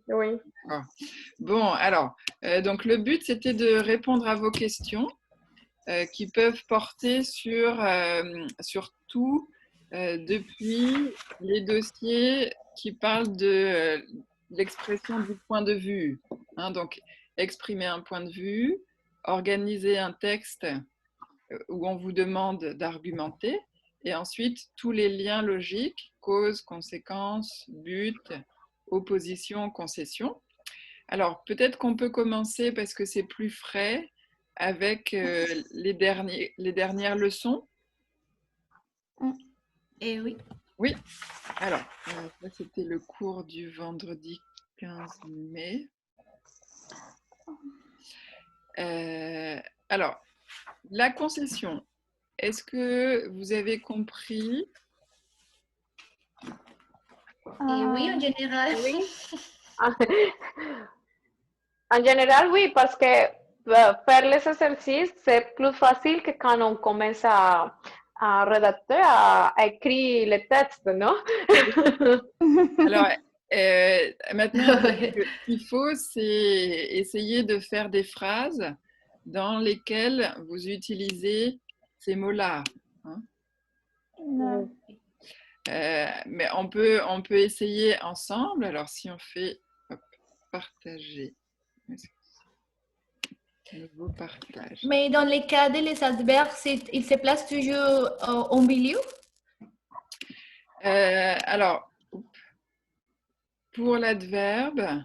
Oui. Ah. Bon, alors, donc le but, c'était de répondre à vos questions qui peuvent porter sur tout, depuis les dossiers qui parlent de l'expression du point de vue. Hein, donc, exprimer un point de vue, organiser un texte où on vous demande d'argumenter, et ensuite tous les liens logiques, cause, conséquence, but, opposition, concession. Alors, peut-être qu'on peut commencer, parce que c'est plus frais, avec les dernières leçons. Et oui. Oui, alors, ça c'était le cours du vendredi 15 mai. Alors, la concession, est-ce que vous avez compris? Et oui, en général. Oui. En général, oui, parce que faire les exercices, c'est plus facile que quand on commence à rédacter, à écrire les textes, non? Alors, maintenant, ce qu'il faut, c'est essayer de faire des phrases dans lesquelles vous utilisez ces mots-là. Hein. Mais on peut essayer ensemble. Alors, si on fait partager, nouveau partage. Mais dans les cas de les adverbes, ils se placent toujours au milieu? Alors, pour l'adverbe,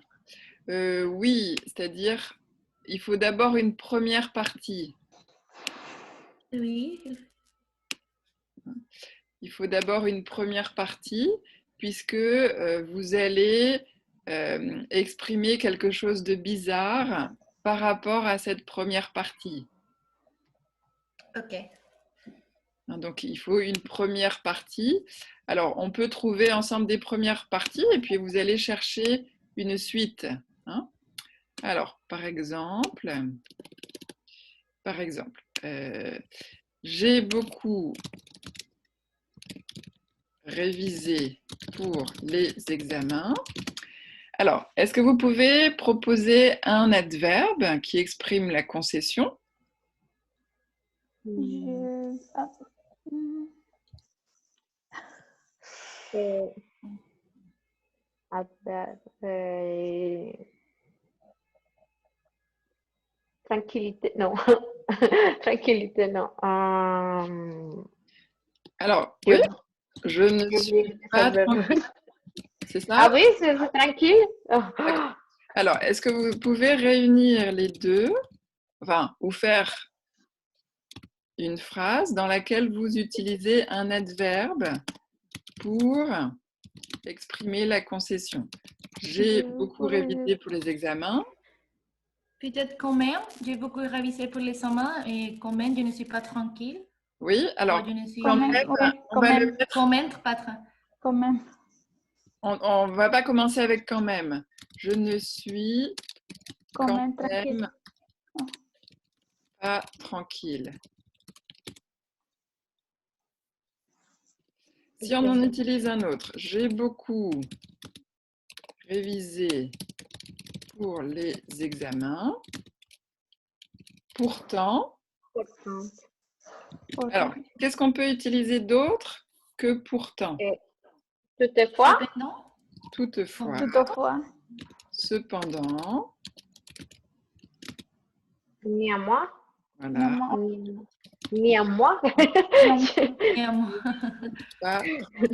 oui, c'est-à-dire, il faut d'abord une première partie. Oui. Il faut d'abord une première partie, puisque vous allez exprimer quelque chose de bizarre par rapport à cette première partie. Ok. Donc, il faut une première partie. Alors, on peut trouver ensemble des premières parties et puis vous allez chercher une suite. Hein. Alors, par exemple, j'ai beaucoup révisé pour les examens. Alors, est-ce que vous pouvez proposer un adverbe qui exprime la concession? Tranquillité, non. Tranquillité, non. Alors, oui, je ne suis pas tranquille. C'est ça? Ah oui, c'est tranquille. Alors, est-ce que vous pouvez réunir les deux, enfin, ou faire une phrase dans laquelle vous utilisez un adverbe pour exprimer la concession? J'ai beaucoup révisé pour les examens. Peut-être quand même, j'ai beaucoup révisé pour les examens et quand même, je ne suis pas tranquille. Oui, alors, je ne suis... quand même, on va le mettre... Quand même, pas tranquille. Quand même. On ne va pas commencer avec quand même. Je ne suis quand même pas tranquille. Si on en utilise un autre, j'ai beaucoup révisé pour les examens. Pourtant, alors, qu'est-ce qu'on peut utiliser d'autre que pourtant? Toutefois. Toutefois. Cependant. Néanmoins. Voilà. Néanmoins. Pas tranquille.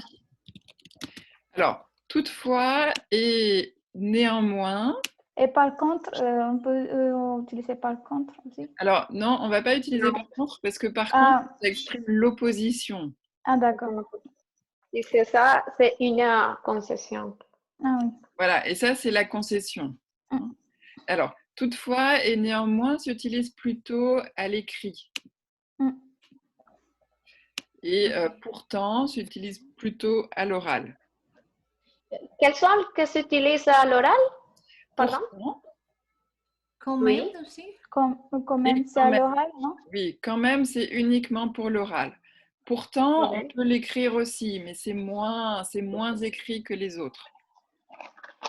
Alors, toutefois et néanmoins. Et par contre, on peut utiliser par contre aussi. Alors, non, on ne va pas utiliser par contre, parce que par contre, ça exprime l'opposition. Ah, d'accord. Et c'est ça, c'est une concession. Ah oui. Voilà, et ça, c'est la concession. Alors, toutefois et néanmoins s'utilise plutôt à l'écrit. Et pourtant s'utilise plutôt à l'oral. Quels sont que s'utilisent à l'oral? Pardon? Quand même aussi? Quand même, c'est à l'oral, non? Oui, quand même, c'est uniquement pour l'oral. Pourtant, on peut l'écrire aussi, mais c'est moins écrit que les autres.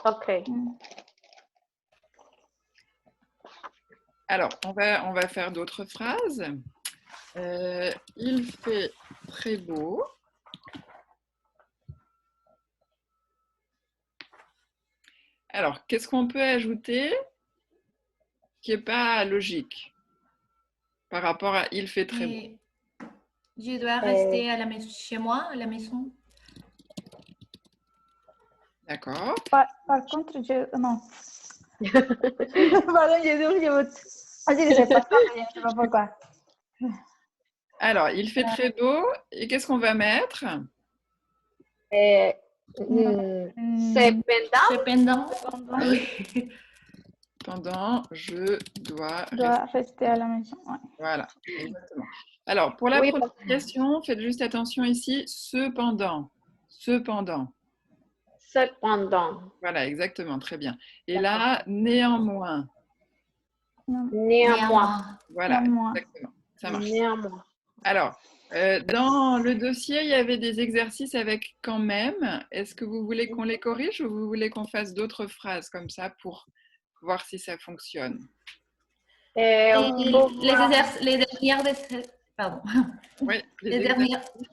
Ok. Alors, on va faire d'autres phrases. Il fait très beau. Alors, qu'est-ce qu'on peut ajouter qui n'est pas logique par rapport à il fait très beau? Et je dois rester à la maison, chez moi, à la maison. D'accord. Par contre, non. Pardon, je ne sais pas, je ne sais pas pourquoi. Alors, il fait très beau. Et qu'est-ce qu'on va mettre? Cependant, Cependant, Oui. Pendant, je dois Dois rester à la maison. Ouais. Voilà, exactement. Alors, pour la oui, prononciation, faites juste attention ici. Cependant. Cependant. cependant, Voilà, exactement. Très bien. Et là, néanmoins. néanmoins, Voilà, Néanmoins. exactement. Ça marche. néanmoins. Alors, dans le dossier, il y avait des exercices avec quand même. Est-ce que vous voulez qu'on les corrige ou vous voulez qu'on fasse d'autres phrases comme ça pour voir si ça fonctionne? et On peut voir- les dernières, pardon, Oui, les les dernières. exercices.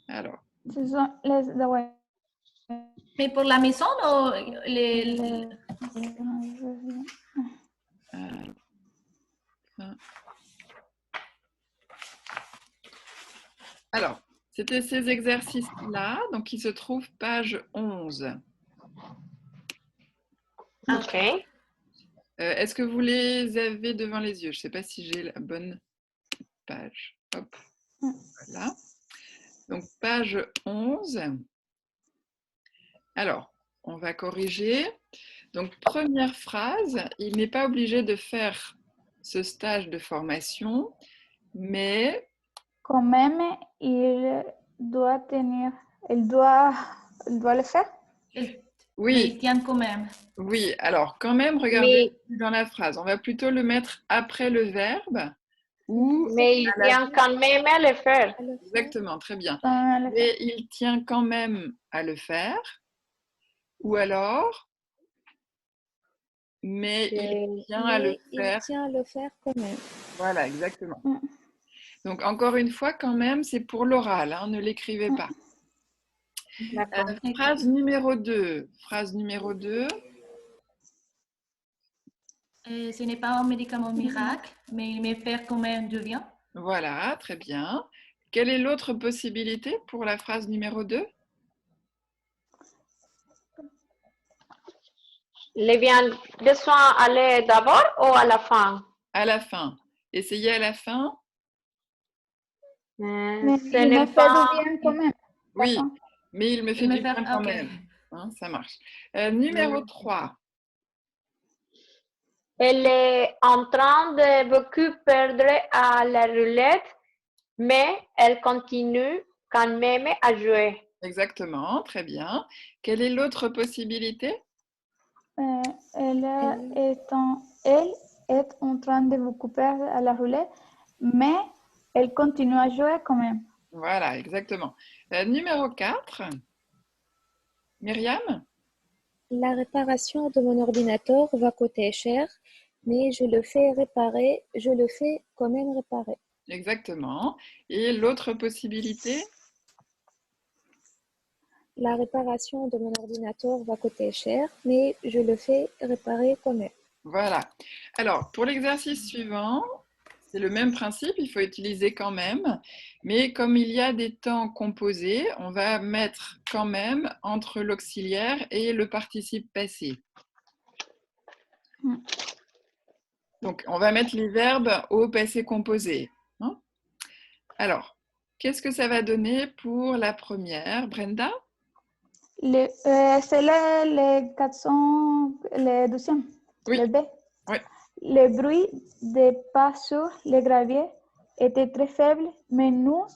Alors, Ce sont les... Ouais. Mais pour la maison, ou les, alors, c'était ces exercices-là, donc qui se trouvent page 11. Ok. Est-ce que vous les avez devant les yeux? Je ne sais pas si j'ai la bonne page. Hop, voilà. Donc, page 11. Alors, on va corriger. Donc, première phrase, il n'est pas obligé de faire ce stage de formation, mais... Quand même, il doit tenir... Il doit le faire. Oui, il tient quand même. oui. Alors, quand même, regardez dans la phrase. On va plutôt le mettre après le verbe ou... Mais il tient quand même à le faire. Exactement, très bien. Quand même le faire. Mais il tient quand même à le faire. Ou alors, mais il tient à le faire. Il tient à le faire quand même. Voilà, exactement. Donc, encore une fois, quand même, c'est pour l'oral, hein, ne l'écrivez pas. D'accord. Phrase numéro 2. Phrase numéro 2. Ce n'est pas un médicament miracle, mais il me fait quand même du bien. Voilà, très bien. Quelle est l'autre possibilité pour la phrase numéro 2? Les viandes de soins aller d'abord ou à la fin? À la fin. Essayez à la fin. Mais Ce il me n'est fait pas... du bien quand même. Oui, D'accord. mais il me fait du bien quand même. Hein, ça marche. Numéro 3. Elle est en train de beaucoup perdre à la roulette, mais elle continue quand même à jouer. Exactement, très bien. Quelle est l'autre possibilité? Elle est en train de beaucoup perdre à la roulette, mais elle continue à jouer quand même. Voilà, exactement. Numéro 4. Myriam? La réparation de mon ordinateur va coûter cher, mais je le fais quand même réparer. Exactement. Et l'autre possibilité? La réparation de mon ordinateur va coûter cher, mais je le fais réparer quand même. Voilà. Alors, pour l'exercice suivant, c'est le même principe, il faut utiliser quand même, mais comme il y a des temps composés, on va mettre quand même entre l'auxiliaire et le participe passé. Donc, on va mettre les verbes au passé composé. Hein? Alors, qu'est-ce que ça va donner pour la première, Brenda? C'est le 400, le 12e, Oui. le B. Oui. Le bruit des pas sur le gravier était très faible, mais nous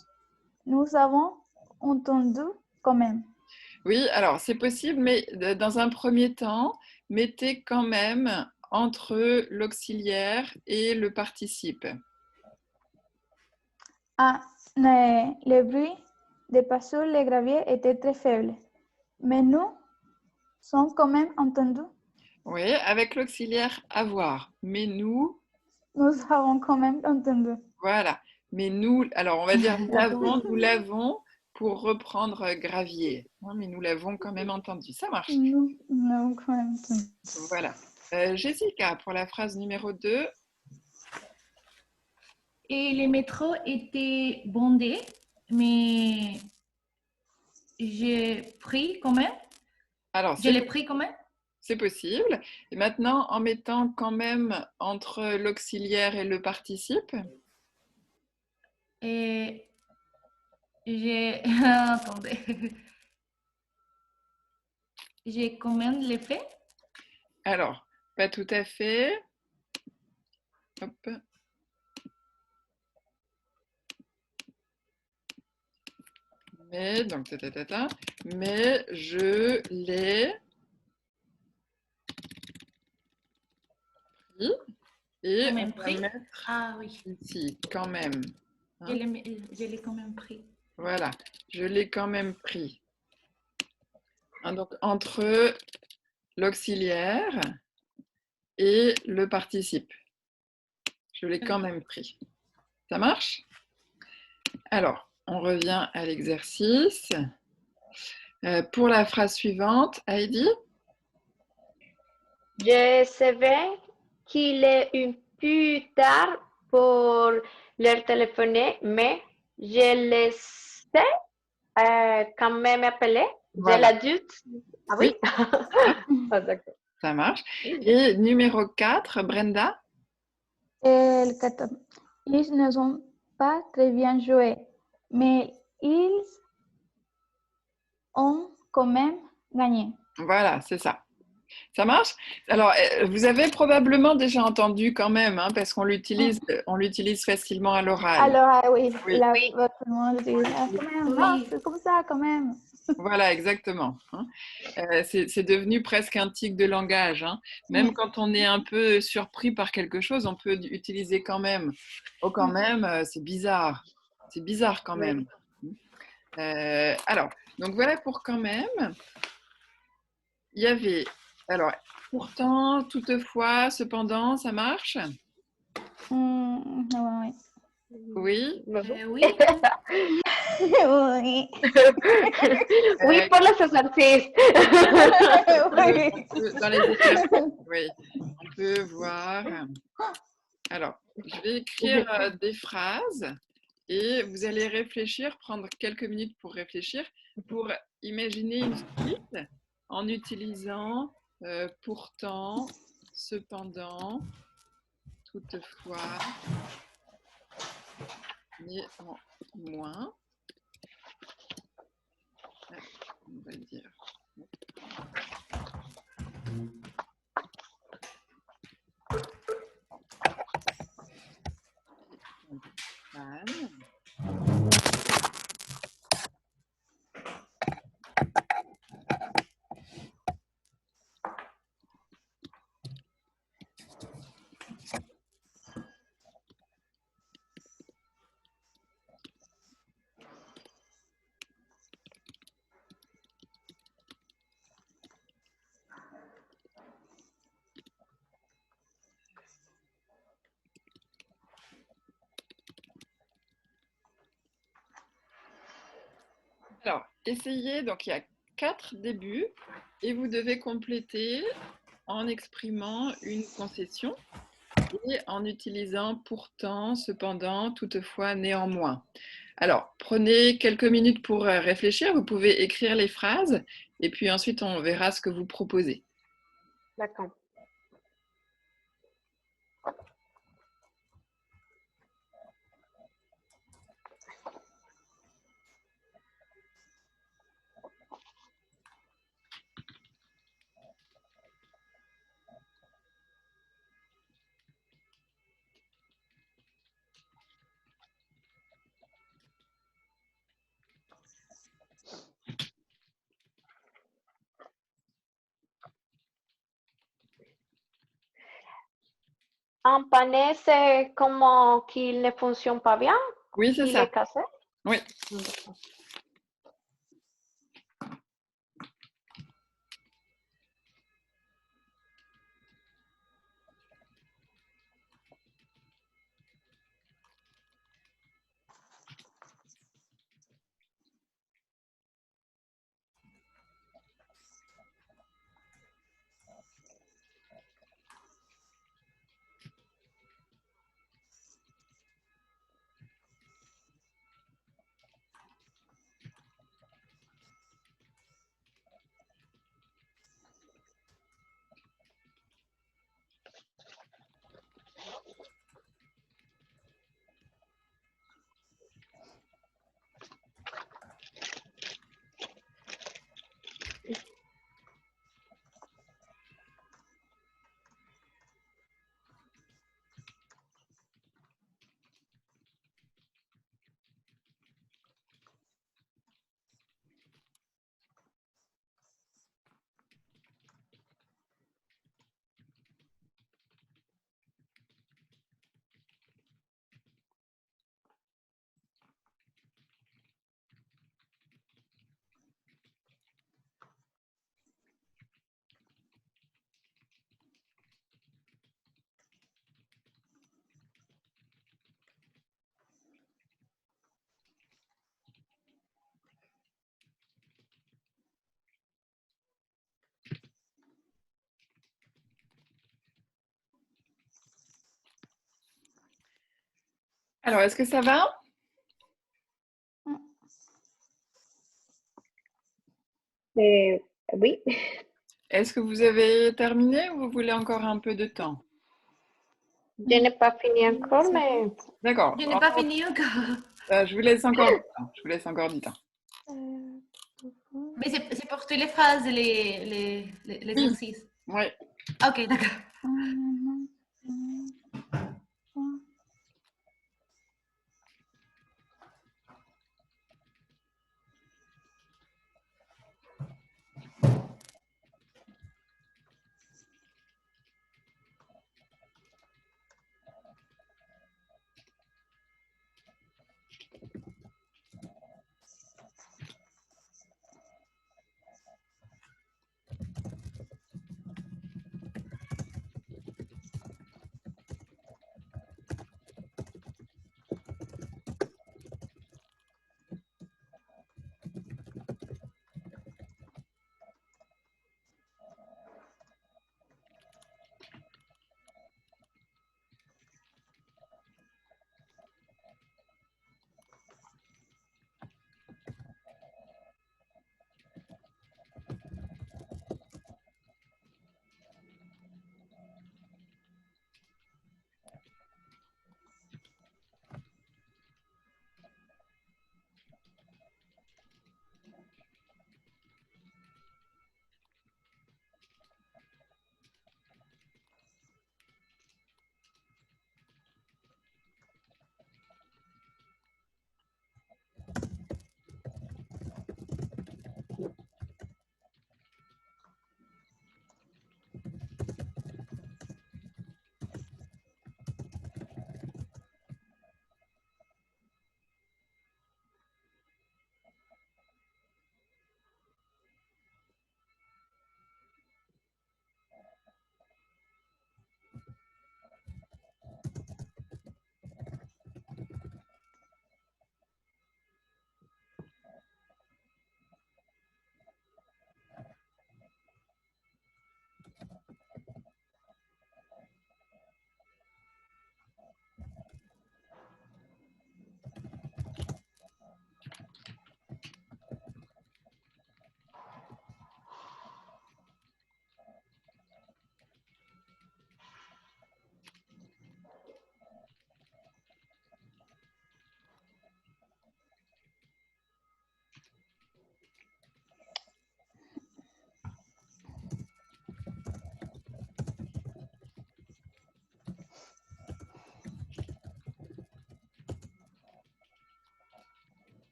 avons entendu quand même. Oui, alors c'est possible, mais dans un premier temps, mettez quand même entre l'auxiliaire et le participe. Ah, le bruit des pas sur le gravier était très faible, mais nous sont quand même entendus. Oui, avec l'auxiliaire avoir. Mais nous, Nous avons quand même entendu. voilà. Mais nous, alors on va dire nous l'avons pour reprendre Gravier. Hein, mais nous l'avons quand même entendu. Ça marche. Nous avons quand même entendu. Voilà. Jessica, pour la phrase numéro 2. Et les métros étaient bondés, mais j'ai pris quand même. Alors, Je l'ai pris quand même. c'est possible. Et maintenant, en mettant quand même entre l'auxiliaire et le participe. Et j'ai... Attendez. J'ai quand même l'ai fait. Alors, pas tout à fait. Hop. Mais, donc, mais je l'ai pris. Et Quand on même va pris. mettre Ah oui, ici, quand même. je l'ai quand même pris. Voilà, je l'ai quand même pris. Hein, donc, entre l'auxiliaire et le participe. Je l'ai quand même pris. Ça marche? Alors, on revient à l'exercice. Pour la phrase suivante, Heidi? Je savais qu'il est un peu tard pour leur téléphoner, mais je les ai quand même appelés. Voilà. Je l'adulte. Ah oui? Ah, d'accord. Ça marche. Et numéro 4, Brenda? El 14. Ils ne sont pas très bien joués, mais ils ont quand même gagné. Voilà, c'est ça. Ça marche? Alors, vous avez probablement déjà entendu quand même, hein, parce qu'on l'utilise facilement à l'oral. Alors, oui, Oui. là, Oui. tout le monde dit, ah, quand même, Oui. non, c'est comme ça, quand même. Voilà, exactement. Hein. C'est devenu presque un tic de langage. Hein. Même quand on est un peu surpris par quelque chose, on peut utiliser quand même. Oh, quand même, c'est bizarre. C'est bizarre quand même. Alors, donc voilà pour quand même. Il y avait, alors, pourtant, toutefois, cependant, ça marche? Oui. Oui. Oui. Oui. Oui, pour les exercices. Dans les exercices, oui, on peut voir. Alors, je vais écrire des phrases et vous allez réfléchir, prendre quelques minutes pour réfléchir, pour imaginer une suite en utilisant pourtant, cependant, toutefois, néanmoins. On va dire. Alors, essayez, donc il y a 4 débuts et vous devez compléter en exprimant une concession et en utilisant pourtant, cependant, toutefois, néanmoins. Alors, prenez quelques minutes pour réfléchir, vous pouvez écrire les phrases et puis ensuite on verra ce que vous proposez. D'accord. Un panneau, c'est comment qu'il ne fonctionne pas bien, Oui, c'est qu'il ça. est cassé. Oui. Alors, est-ce que ça va? Oui. Est-ce que vous avez terminé ou vous voulez encore un peu de temps? Je n'ai pas fini encore, mais D'accord. Je n'ai pas fini encore. Je vous laisse encore du temps. Je vous laisse encore du temps. Mais c'est pour toutes les phrases, l'exercice. Oui. Ok, d'accord.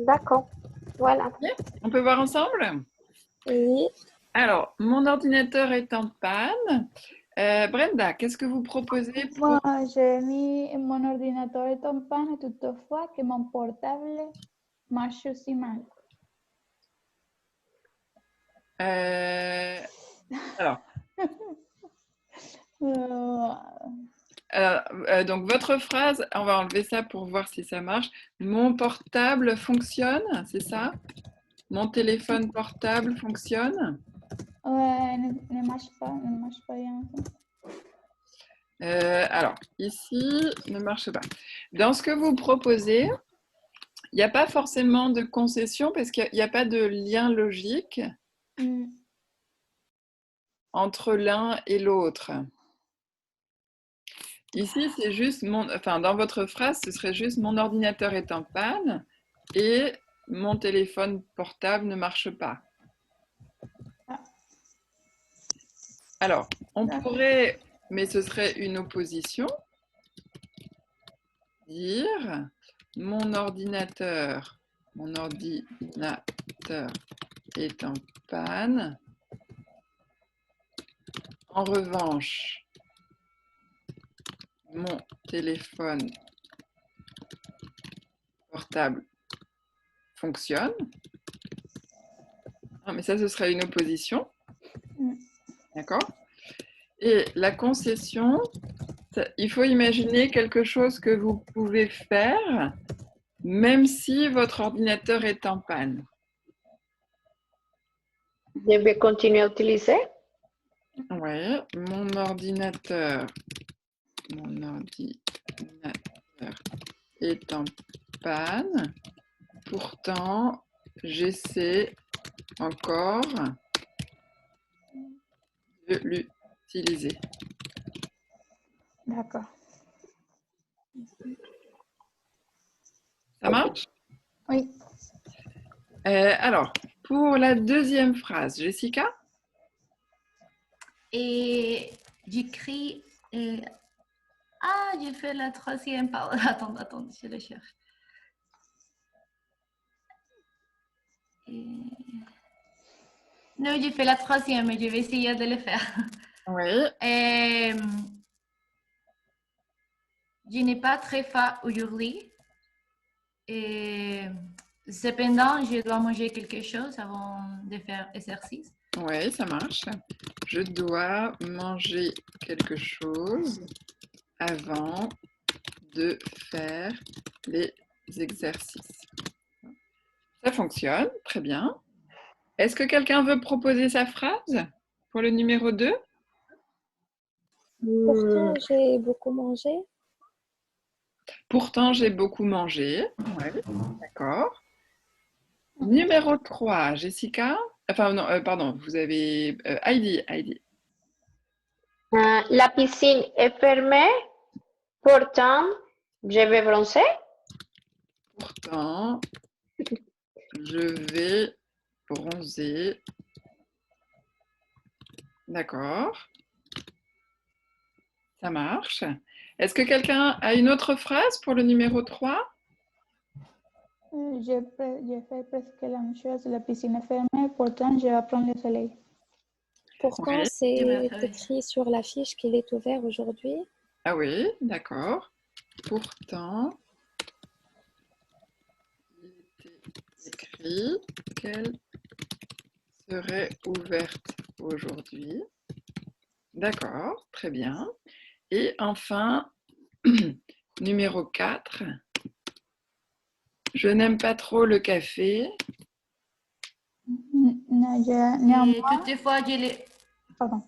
d'accord. Voilà. On peut voir ensemble? Oui, Alors, mon ordinateur est en panne. Brenda, qu'est-ce que vous proposez pour... Moi, j'ai mis mon ordinateur est en panne toutefois que mon portable marche aussi mal. Alors, Euh, donc votre phrase, on va enlever ça pour voir si ça marche. Mon portable fonctionne, c'est ça? Mon téléphone portable fonctionne? ouais, ne marche pas bien. Alors, ici, ne marche pas. Dans ce que vous proposez, il n'y a pas forcément de concession parce qu'il n'y a pas de lien logique entre l'un et l'autre. Ici, c'est juste dans votre phrase, ce serait juste mon ordinateur est en panne et mon téléphone portable ne marche pas. Alors, on pourrait, mais ce serait une opposition, dire mon ordinateur est en panne. En revanche, mon téléphone portable fonctionne. Ah, mais ça, ce serait une opposition. D'accord? Et la concession, il faut imaginer quelque chose que vous pouvez faire même si votre ordinateur est en panne. Je vais continuer à utiliser. Ouais, mon ordinateur est en panne. Pourtant, j'essaie encore de l'utiliser. D'accord. Ça marche? Oui. Alors, pour la deuxième phrase, Jessica? Et j'écris. Ah, j'ai fait la troisième. Attends, je le cherche. Non, j'ai fait la troisième, mais je vais essayer de le faire. Oui. Je n'ai pas très faim aujourd'hui. Cependant, je dois manger quelque chose avant de faire exercice. Oui, ça marche. Je dois manger quelque chose avant de faire les exercices. Ça fonctionne, très bien. Est-ce que quelqu'un veut proposer sa phrase pour le numéro 2? Pourtant, j'ai beaucoup mangé. Pourtant, j'ai beaucoup mangé. Ouais, d'accord. Numéro 3, Jessica. Enfin, non, pardon, vous avez Heidi. La piscine est fermée, pourtant, je vais bronzer. Pourtant, je vais bronzer. D'accord. Ça marche. Est-ce que quelqu'un a une autre phrase pour le numéro 3? J'ai fait presque la même chose. La piscine est fermée, pourtant je vais prendre le soleil. Pourtant, Oui. c'est écrit sur l'affiche qu'il est ouvert aujourd'hui. Ah oui, d'accord. Pourtant, il était écrit qu'elle serait ouverte aujourd'hui. D'accord, très bien. Et enfin, numéro 4. Je n'aime pas trop le café. Néanmoins, Toutefois, pardon.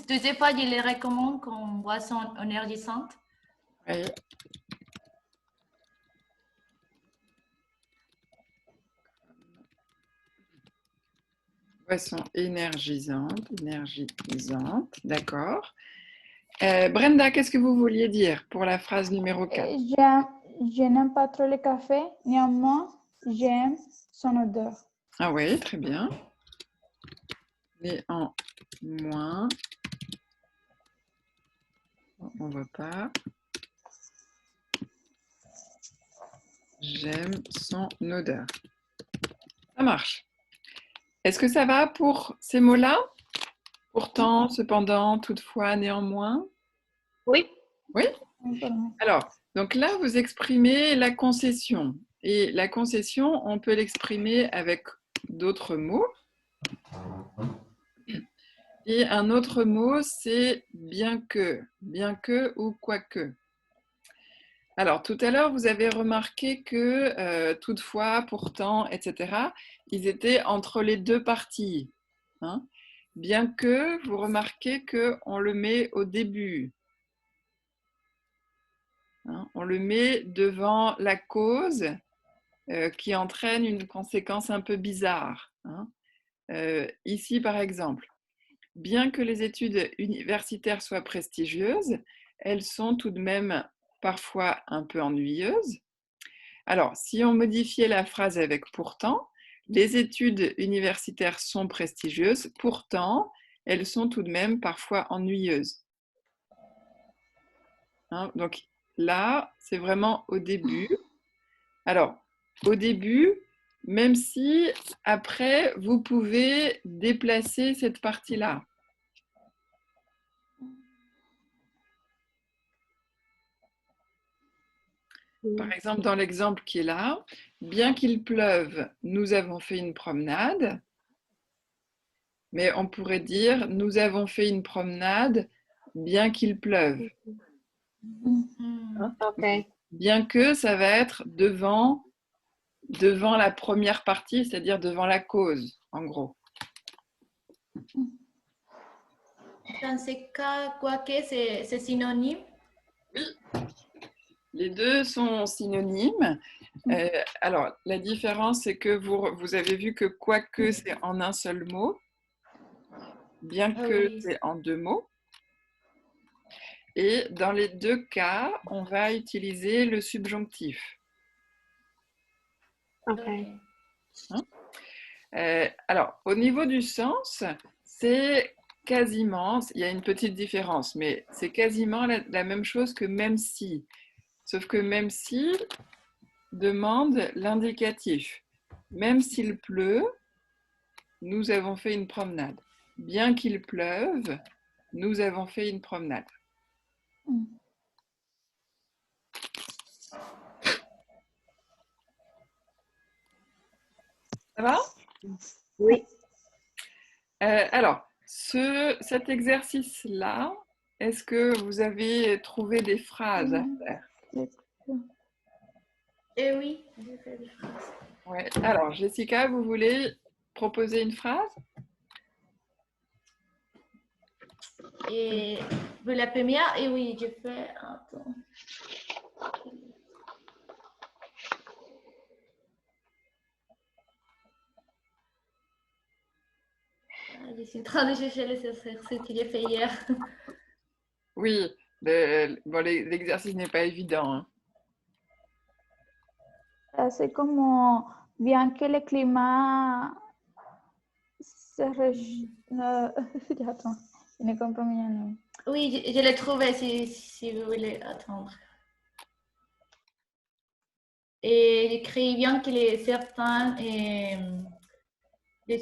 toutefois, je les recommande comme boisson énergisante. Oui. Boisson énergisante, d'accord. Brenda, qu'est-ce que vous vouliez dire pour la phrase numéro 4? Je n'aime pas trop le café, néanmoins, j'aime son odeur. Ah oui, très bien. Néanmoins, on ne voit pas. J'aime son odeur. Ça marche. Est-ce que ça va pour ces mots-là? Pourtant, cependant, toutefois, néanmoins? Oui. Oui? Alors, donc là, vous exprimez la concession. Et la concession, on peut l'exprimer avec d'autres mots. Et un autre mot, c'est bien que ou quoique. Alors, tout à l'heure, vous avez remarqué que toutefois, pourtant, etc., ils étaient entre les deux parties. Hein. Bien que, vous remarquez qu'on le met au début. Hein. On le met devant la cause qui entraîne une conséquence un peu bizarre. Hein. Ici, par exemple, bien que les études universitaires soient prestigieuses, elles sont tout de même parfois un peu ennuyeuses. Alors, si on modifiait la phrase avec pourtant, les études universitaires sont prestigieuses, pourtant, elles sont tout de même parfois ennuyeuses. Hein, donc là, c'est vraiment au début. Alors, au début, même si après, vous pouvez déplacer cette partie-là. Par exemple, dans l'exemple qui est là, bien qu'il pleuve, nous avons fait une promenade. Mais on pourrait dire, nous avons fait une promenade bien qu'il pleuve. Ok. Bien que ça va être devant la première partie, c'est-à-dire devant la cause, en gros. Dans ces cas, quoi que c'est synonyme. Les deux sont synonymes. Alors, la différence, c'est que vous avez vu que quoique, c'est en un seul mot, bien que Oui. c'est en deux mots. Et dans les deux cas, on va utiliser le subjonctif. Ok. Alors, au niveau du sens, c'est quasiment, il y a une petite différence, mais c'est quasiment la même chose que même si. Sauf que même si demande l'indicatif. Même s'il pleut, nous avons fait une promenade. Bien qu'il pleuve, nous avons fait une promenade. Ça va? Oui. Alors, cet exercice-là, est-ce que vous avez trouvé des phrases à faire? Et oui, j'ai fait des phrases. Ouais. Alors, Jessica, vous voulez proposer une phrase? Et pour la première, et oui, j'ai fait. Attends. Je suis en train de chercher les exercices que j'ai fait hier. Oui, bon, l'exercice n'est pas évident, hein. Así como, bien que el clima se Attends, je ne comprends rien. Non. Oui, je l'ai trouvé si vous voulez attendre. Et j'écris bien que certains les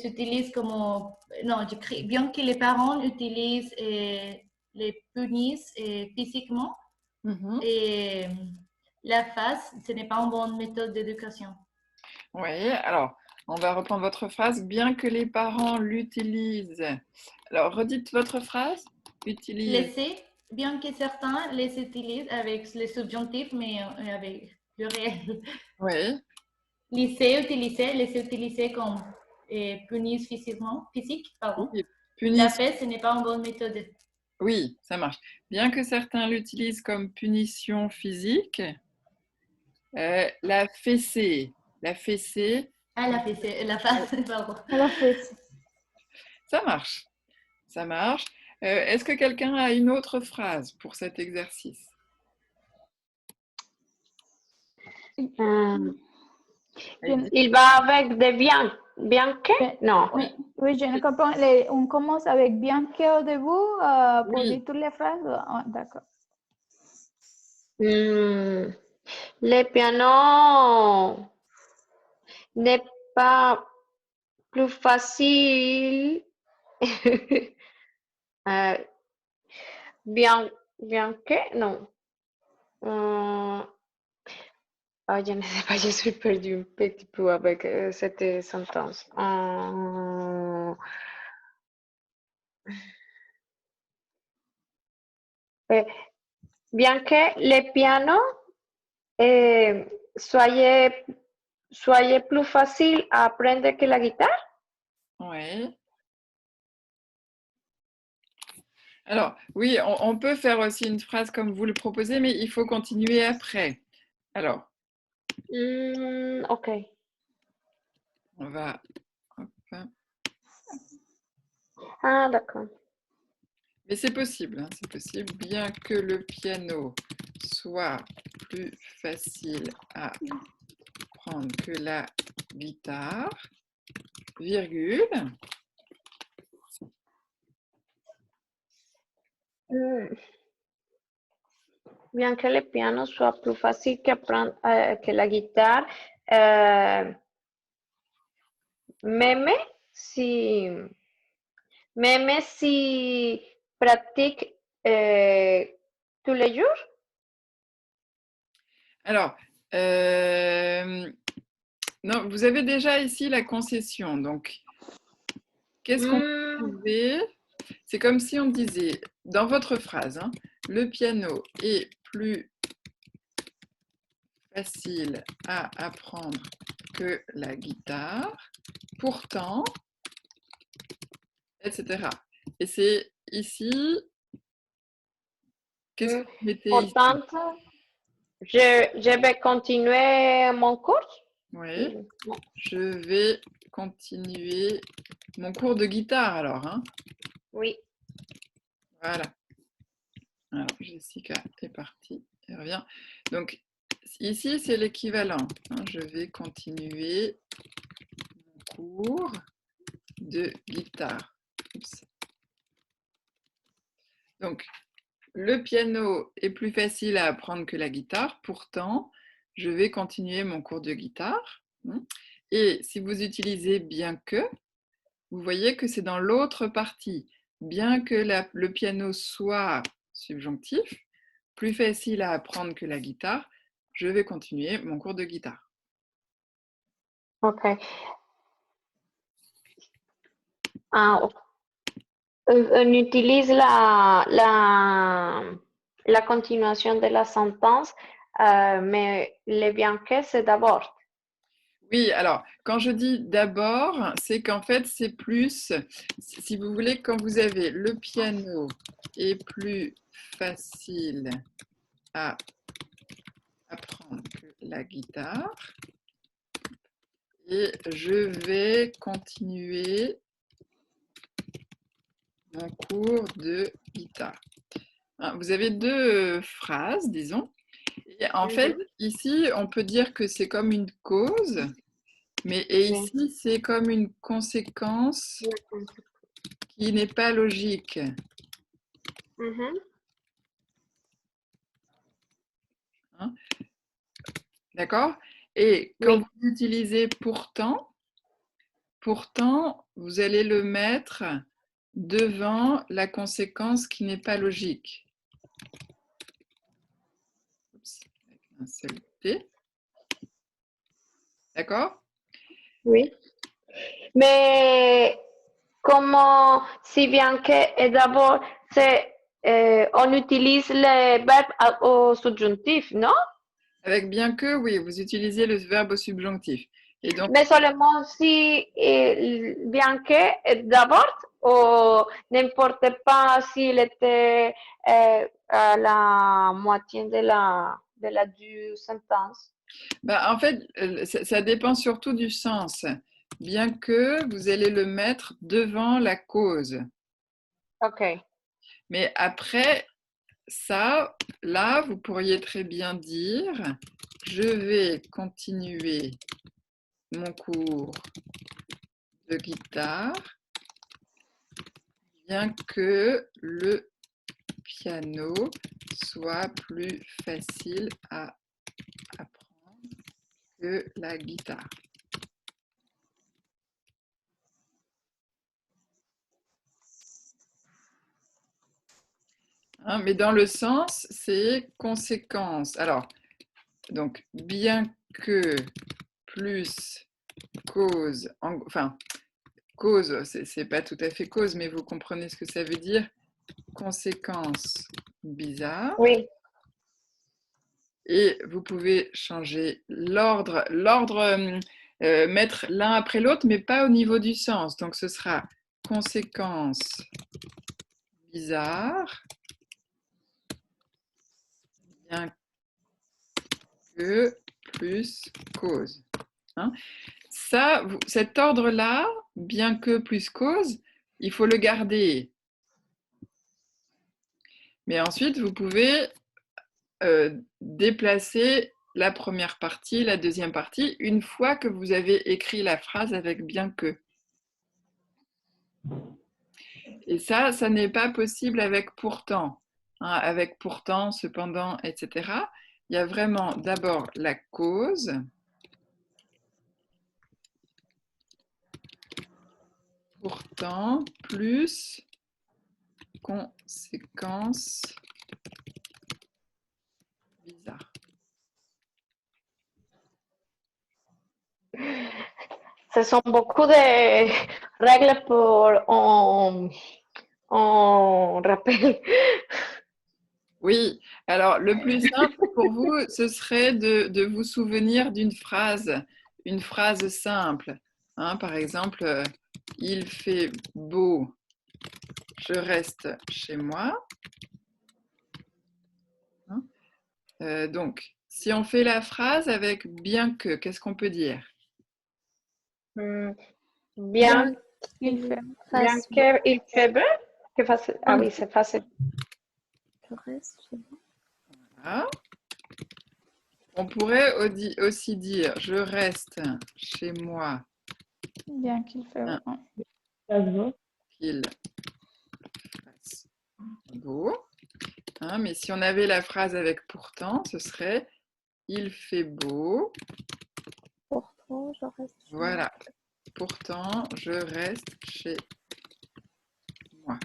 utilisent comme. Non, j'écris bien que les parents utilisent et les punissent physiquement. Mhm. Et la face, ce n'est pas une bonne méthode d'éducation. Oui, alors, on va reprendre votre phrase. Bien que les parents l'utilisent. Alors, redites votre phrase. Utilise. Laisser, bien que certains les utilisent avec les subjonctifs, mais avec le réel. Oui. Laisser utiliser comme punissent physiquement, physique, pardon. Oui, La fesse, ce n'est pas une bonne méthode. Oui, ça marche. Bien que certains l'utilisent comme punition physique, la fessée. La fessée. Ah, la fesse, la face, pardon. La fesse. Ça marche. Ça marche. Est-ce que quelqu'un a une autre phrase pour cet exercice? Il va avec des bien. Bien que? Non. Oui, oui, je ne comprends. On commence avec bien que au début pour Oui. dire toutes les phrases. Ah, d'accord. Le piano n'est pas plus facile. Bien, bien que, non. Je ne sais pas, je suis perdue un petit peu avec cette sentence. Bien que le piano soit plus facile à apprendre que la guitare. Oui. Alors, oui, on peut faire aussi une phrase comme vous le proposez, mais il faut continuer après. Alors, Ok. on va... hop. Ah, d'accord. Mais c'est possible, hein, c'est possible. Bien que le piano soit plus facile à prendre que la guitare, virgule. Bien que le piano soit plus facile que la guitare, même si, même si pratique tous les jours. Alors, non, vous avez déjà ici la concession. Donc, qu'est-ce qu'on peut trouver? C'est comme si on disait, dans votre phrase, hein, le piano est plus facile à apprendre que la guitare. Pourtant, etc. Et c'est ici, qu'est-ce que vous mettez ici? Pourtant, je vais continuer mon cours. Oui, je vais continuer mon cours de guitare alors. Hein. Oui. Voilà. Alors, Jessica est partie, elle revient. Donc, ici, c'est l'équivalent. Hein. Je vais continuer mon cours de guitare. Oups. Donc, le piano est plus facile à apprendre que la guitare. Pourtant, je vais continuer mon cours de guitare. Et si vous utilisez bien que, vous voyez que c'est dans l'autre partie. Bien que le piano soit subjonctif, plus facile à apprendre que la guitare, je vais continuer mon cours de guitare. Ok. On utilise la continuation de la sentence, mais le bien que c'est d'abord. Oui, alors, quand je dis d'abord, c'est qu'en fait, c'est plus, si vous voulez, quand vous avez le piano est plus facile à apprendre que la guitare, et je vais continuer mon cours de guitare. Vous avez deux phrases, disons. Et en fait, ici, on peut dire que c'est comme une cause, mais ici, c'est comme une conséquence qui n'est pas logique. Hein? D'accord? Et quand vous utilisez pourtant, vous allez le mettre devant la conséquence qui n'est pas logique. Oups, avec un seul T. D'accord? Oui. Mais comment, si bien que et d'abord, on utilise les verbes au subjonctif, non? Avec bien que, oui, vous utilisez le verbe au subjonctif. Et donc, Mais seulement si bien que est d'abord, ou n'importe pas s'il était à la moitié de la du sentence. en fait, ça dépend surtout du sens. Bien que vous allez le mettre devant la cause. Ok. Mais après ça, là, vous pourriez très bien dire je vais continuer mon cours de guitare bien que le piano soit plus facile à apprendre que la guitare. Hein, mais dans le sens, c'est conséquence. Alors, donc, bien que plus cause, enfin, cause, c'est pas tout à fait cause, mais vous comprenez ce que ça veut dire. Conséquence bizarre. Oui. Et vous pouvez changer l'ordre, mettre l'un après l'autre, mais pas au niveau du sens. Donc, ce sera conséquence bizarre, bien que plus cause. Hein? Ça, cet ordre-là, bien que plus cause, il faut le garder. Mais ensuite, vous pouvez déplacer la première partie, la deuxième partie, une fois que vous avez écrit la phrase avec bien que. Et ça n'est pas possible avec pourtant. Hein, avec pourtant, cependant, etc. Il y a vraiment d'abord la cause. Pourtant, plus conséquence bizarre. Ce sont beaucoup de règles pour on rappel. Oui, alors le plus simple pour vous, ce serait de vous souvenir d'une phrase, une phrase simple. Hein, par exemple, il fait beau je reste chez moi. Hein? Donc, si on fait la phrase avec bien que, qu'est-ce qu'on peut dire? Bien, Bien Il qu'il fait. bien fasse beau, qu'il fait beau. Ah oui, c'est facile. je reste chez moi. Voilà. On pourrait aussi dire je reste chez moi Bien qu'il fait Bien. beau. qu'il fasse beau. Hein, mais si on avait la phrase avec pourtant, ce serait il fait beau. Pourtant, je reste chez moi. Voilà. Pourtant, je reste chez moi.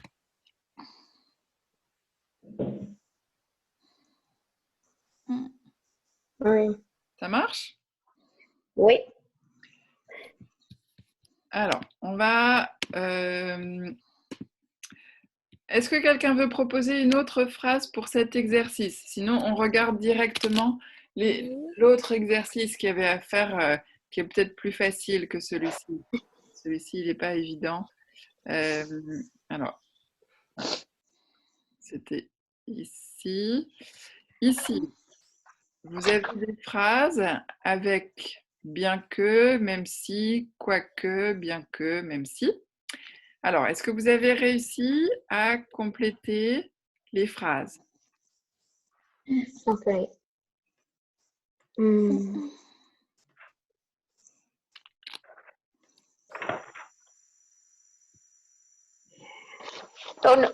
Oui. Ça marche? Oui. Alors, on va... Est-ce que quelqu'un veut proposer une autre phrase pour cet exercice? Sinon, on regarde directement l'autre exercice qu'il y avait à faire, qui est peut-être plus facile que celui-ci. Celui-ci, il n'est pas évident. Alors, c'était ici. Ici, vous avez des phrases avec bien que, même si, quoique, bien que, même si. Alors, est-ce que vous avez réussi à compléter les phrases? Ok.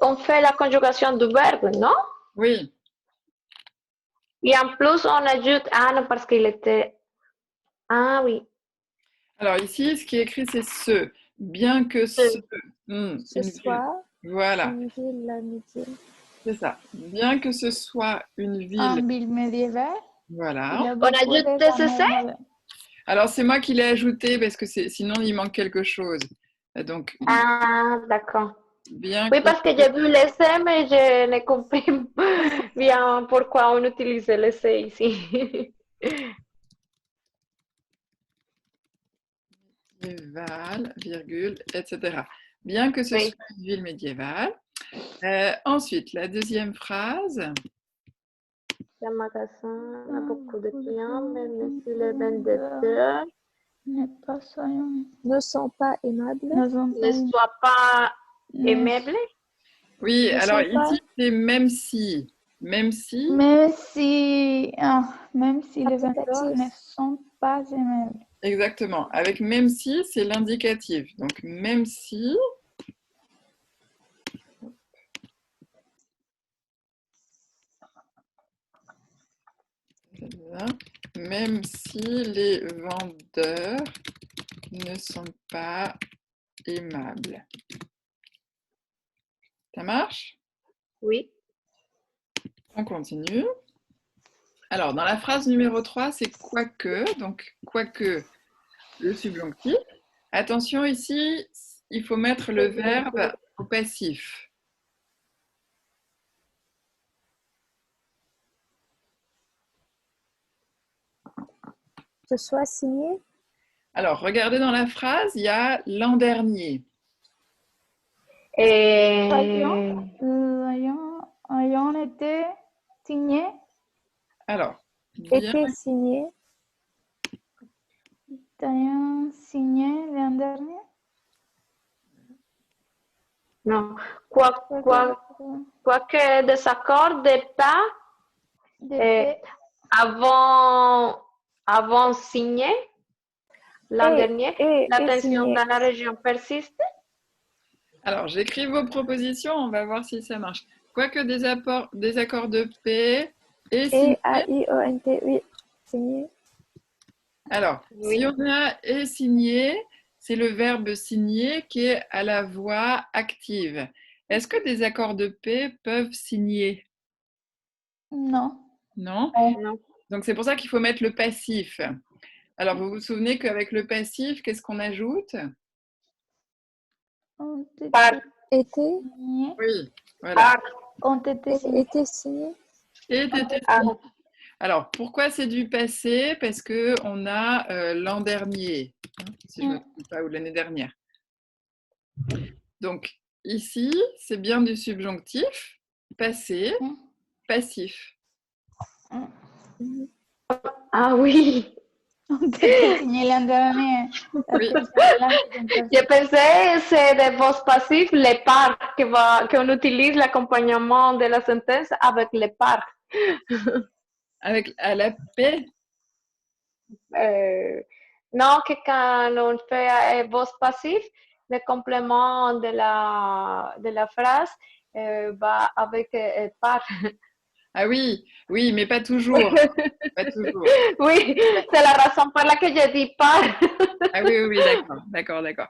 On fait la conjugation du verbe, non? Oui. Et en plus, on ajoute ah non, parce qu'il était. Ah oui. Alors ici, ce qui est écrit, c'est ce. Bien que ce. Ce une ville. soir, Voilà, une ville à midi. c'est ça. Bien que ce soit une ville. En ville médiévale, il y Voilà. a On beaucoup ajoute de TCC? grammaire moderne. Alors c'est moi qui l'ai ajouté parce que sinon il manque quelque chose. Donc, Ah, d'accord. bien Oui, que. parce que j'ai vu l'essai, mais je n'ai compris bien pourquoi on utilise l'essai ici. Médiévale, virgule, etc. Bien que ce Oui. soit une ville médiévale. Ensuite, la deuxième phrase. Le magasin a beaucoup de clients, même si les vendeurs Ne sont pas aimables. ne soient pas aimables. Oui, Ne alors sont pas ici, c'est même si. Même si. Même si les vendeurs ne applicatifs. sont pas aimables. Exactement. Avec même si, c'est l'indicatif. Donc, même si. Même si les vendeurs ne sont pas aimables. Ça marche? Oui. On continue. Alors, dans la phrase numéro 3, c'est quoique. Donc, quoique le subjonctif. Attention ici, il faut mettre le verbe au passif. Ce soit signé. Alors, regardez dans la phrase, il y a l'an dernier. Ayant été signé. Alors, bien, Était signé. Ayant signé l'an dernier. Non. Quoique désaccord de pas avant signé l'an dernier, la tension signé. dans la région persiste. alors j'écris vos propositions, on va voir si ça marche. Quoique des accords de paix et signé. A-I-O-N-T, oui, signé. Alors, Oui. si on a et signé, c'est le verbe signer qui est à la voix active. Est-ce que des accords de paix peuvent signer? Non. Non? Non. Donc c'est pour ça qu'il faut mettre le passif. Alors vous vous souvenez qu'avec le passif, qu'est-ce qu'on ajoute? Ont été Par, Était, signés. Oui, voilà. par, Ont été signés. était signé. Et était ah, signé. Alors pourquoi c'est du passé? Parce qu'on a l'an dernier, hein, si je ne me trompe pas, ou l'année dernière. Donc ici, c'est bien du subjonctif, passé, passif. Ah oui. Te señalando Oui. Je pensais c'est des verbes passifs, les par, qu'on utilise l'accompagnement de la sentence avec les par. Avec à la paix. Non, que quand on fait un verbes passif, le complément de la phrase va avec par. Ah oui, oui, mais pas toujours. Pas toujours. Oui, c'est la raison pour laquelle je dis par. Ah oui, oui, oui, d'accord, d'accord, d'accord.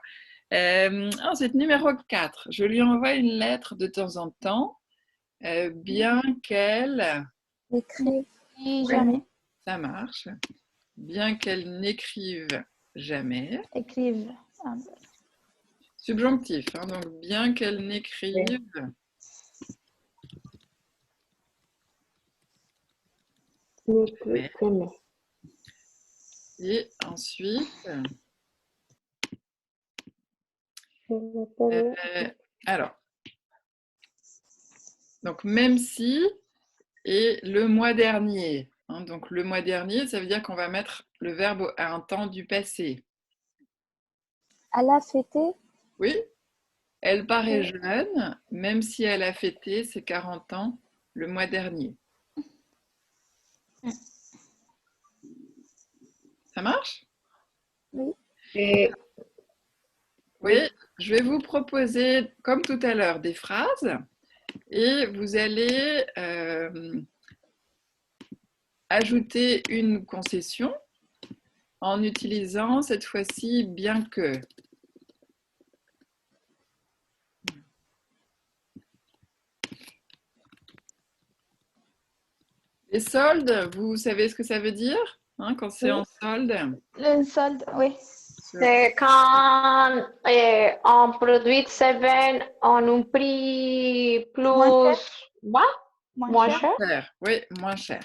Ensuite, numéro 4. Je lui envoie une lettre de temps en temps, bien qu'elle... Écrire. Jamais. Ça marche. Bien qu'elle n'écrive jamais. Écrive. Subjonctif, hein, donc bien qu'elle n'écrive jamais. Et ensuite, alors, donc même si et le mois dernier. Hein, donc le mois dernier, ça veut dire qu'on va mettre le verbe à un temps du passé. Elle a fêté. Oui, elle paraît jeune, même si elle a fêté ses 40 ans le mois dernier. Ça marche? Oui. Et Oui, je vais vous proposer, comme tout à l'heure, des phrases et vous allez ajouter une concession en utilisant cette fois-ci bien que. Les soldes, vous savez ce que ça veut dire hein, quand c'est en solde? Le solde, oui. c'est quand on produit se vend en un prix Moins cher. plus bas, moins cher. Cher. Oui, moins cher.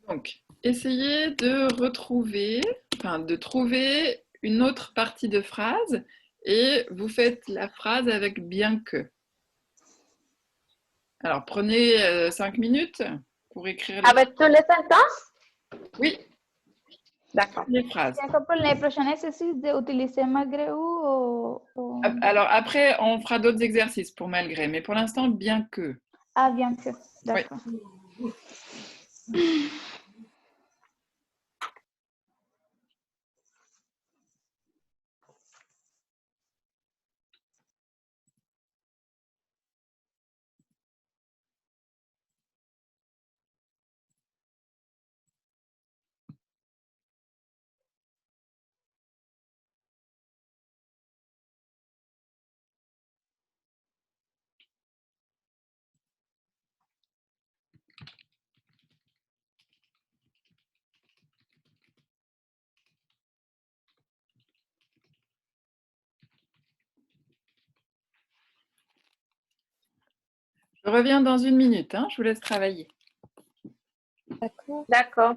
Donc, essayez de retrouver, enfin de trouver une autre partie de phrase et vous faites la phrase avec bien que. Alors, prenez 5 minutes pour écrire Avec tous les sentences? oui, D'accord. les phrases. Pour les prochains exercices, d'utiliser malgré ou... Alors, après, on fera d'autres exercices pour malgré, mais pour l'instant, bien que. Ah, bien que. Oui. D'accord. Je reviens dans une minute, hein, je vous laisse travailler. D'accord. D'accord.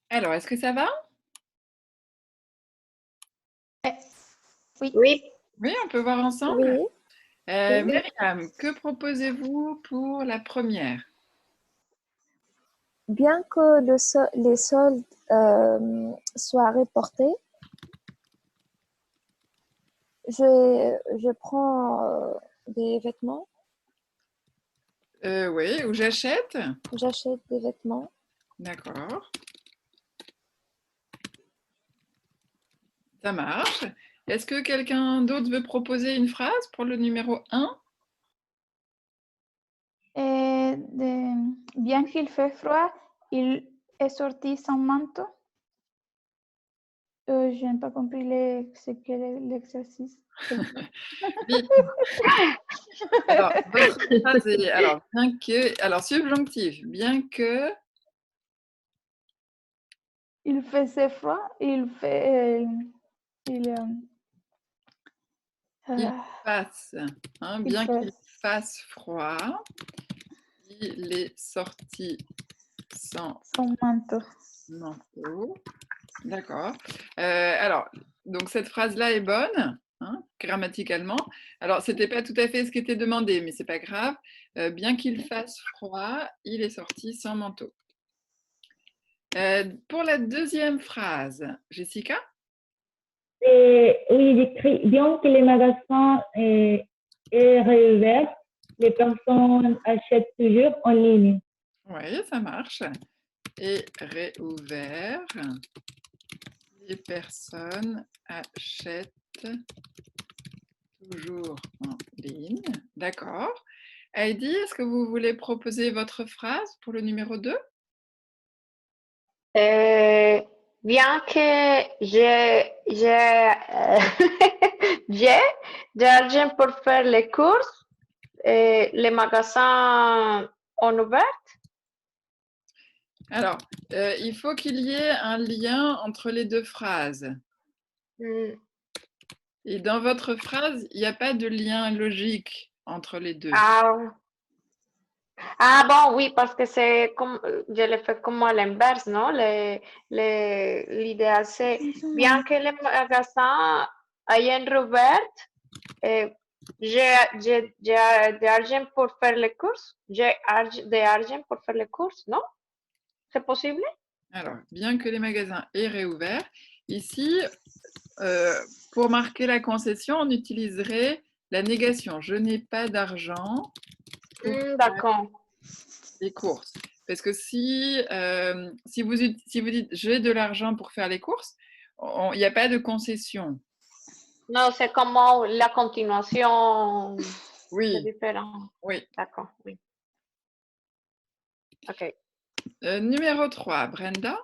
Alors, est-ce que ça va? Oui. Oui. Oui, on peut voir ensemble. Oui, oui. Myriam, que proposez-vous pour la première? Bien que les soldes soient reportés, je prends des vêtements, Oui, ou j'achète? j'achète des vêtements. D'accord, ça marche. Est-ce que quelqu'un d'autre veut proposer une phrase pour le numéro 1? Bien qu'il fait froid, il est sorti sans manteau. Je n'ai pas compris ce qu'est l'exercice. Oui. Alors, votre phrase est bien que, alors subjonctif, bien que, Il faisait froid, il fait, il, il ah, fasse, hein, il bien fait qu'il fasse froid, il est sorti sans son manteau. manteau. D'accord. Alors, donc cette phrase-là est bonne, hein, grammaticalement. Alors, c'était pas tout à fait ce qui était demandé, mais c'est pas grave. Bien qu'il fasse froid, il est sorti sans manteau. Pour la deuxième phrase, Jessica? Oui, j'écris, bien que les magasins aient réouvert, les personnes achètent toujours en ligne. Oui, ça marche. Et réouvert, les personnes achètent toujours en ligne. D'accord. Heidi, est-ce que vous voulez proposer votre phrase pour le numéro 2? Bien que j'ai de l'argent pour faire les courses, les magasins ont ouvert. Alors, il faut qu'il y ait un lien entre les deux phrases. Mm. Et dans votre phrase, il n'y a pas de lien logique entre les deux. Ah, ah bon, oui, parce que c'est comme, je le fais comme à l'inverse, non? L'idéal, c'est bien que les magasins aient rouvert, eh, j'ai de l'argent pour faire les courses. J'ai de l'argent pour faire les courses, non? C'est possible? Alors, bien que les magasins aient réouvert, ici, pour marquer la concession, on utiliserait la négation. Je n'ai pas d'argent pour faire D'accord. les courses. Parce que si vous dites j'ai de l'argent pour faire les courses, il n'y a pas de concession. Non, c'est comme la continuation, c'est Oui, différent. oui. D'accord, oui. OK. Numéro 3, Brenda.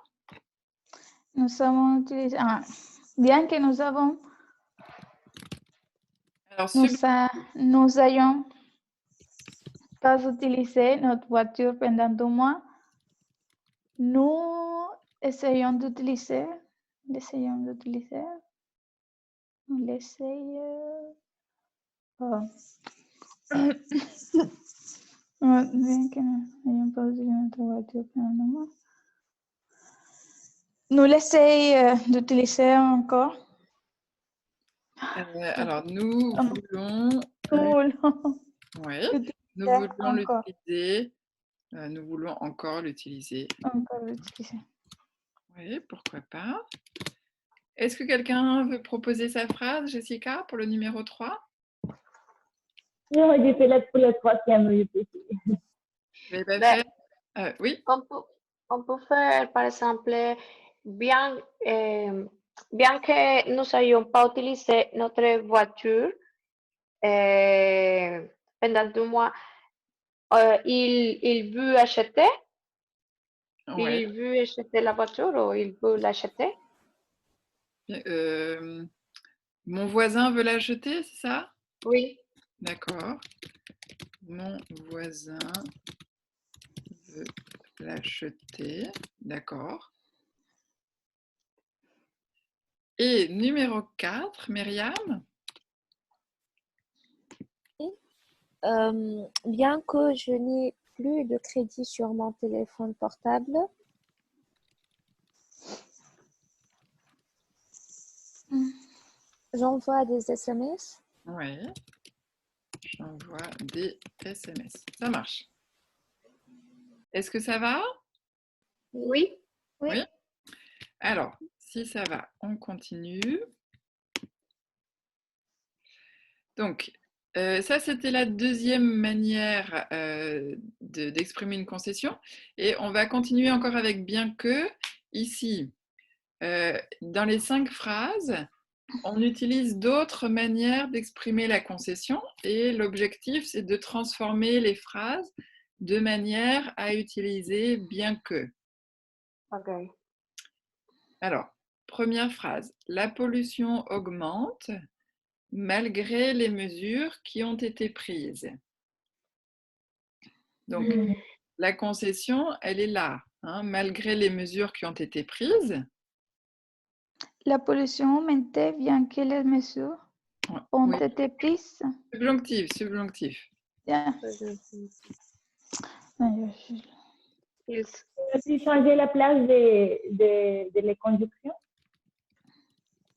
Nous avons utilisé, bien que nous avons, Alors, nous ayons pas utilisé notre voiture pendant 2 mois, nous essayons d'utiliser, nous l'essayons, bien que nous n'ayons pas utilisé notre voiture pendant 2 mois, nous l'essayons d'utiliser encore. alors, nous voulons Nous nous voulons encore. l'utiliser. Nous voulons encore l'utiliser. Encore l'utiliser. Oui, pourquoi pas. Est-ce que quelqu'un veut proposer sa phrase, Jessica, pour le numéro 3? Non, j'ai fait là pour la troisième, je peux essayer. Vous l'avez pas Ben, fait? Oui. on peut faire, par exemple, bien, bien que nous n'ayons pas utilisé notre voiture pendant 2 mois, il veut acheter, Ouais. il veut acheter la voiture ou il veut l'acheter. Mon voisin veut l'acheter, c'est ça? Oui. D'accord. Mon voisin veut l'acheter. D'accord. Et numéro 4, Myriam? Bien que je n'ai plus de crédit sur mon téléphone portable, J'envoie des SMS. Oui. J'envoie des SMS. Ça marche. Est-ce que ça va? Oui. Oui. Alors, si ça va, on continue. Donc, ça, c'était la deuxième manière d'exprimer une concession. Et on va continuer encore avec bien que. Ici, dans les 5 phrases, on utilise d'autres manières d'exprimer la concession. Et l'objectif, c'est de transformer les phrases de manière à utiliser bien que. Ok. Alors, première phrase. La pollution augmente malgré les mesures qui ont été prises. Donc, la concession, elle est là, hein, malgré les mesures qui ont été prises. La pollution augmentait bien que les mesures ont Oui. été prises. Subjonctif, subjonctif. Bien. Ils- On peut changer la place de les conjonctions.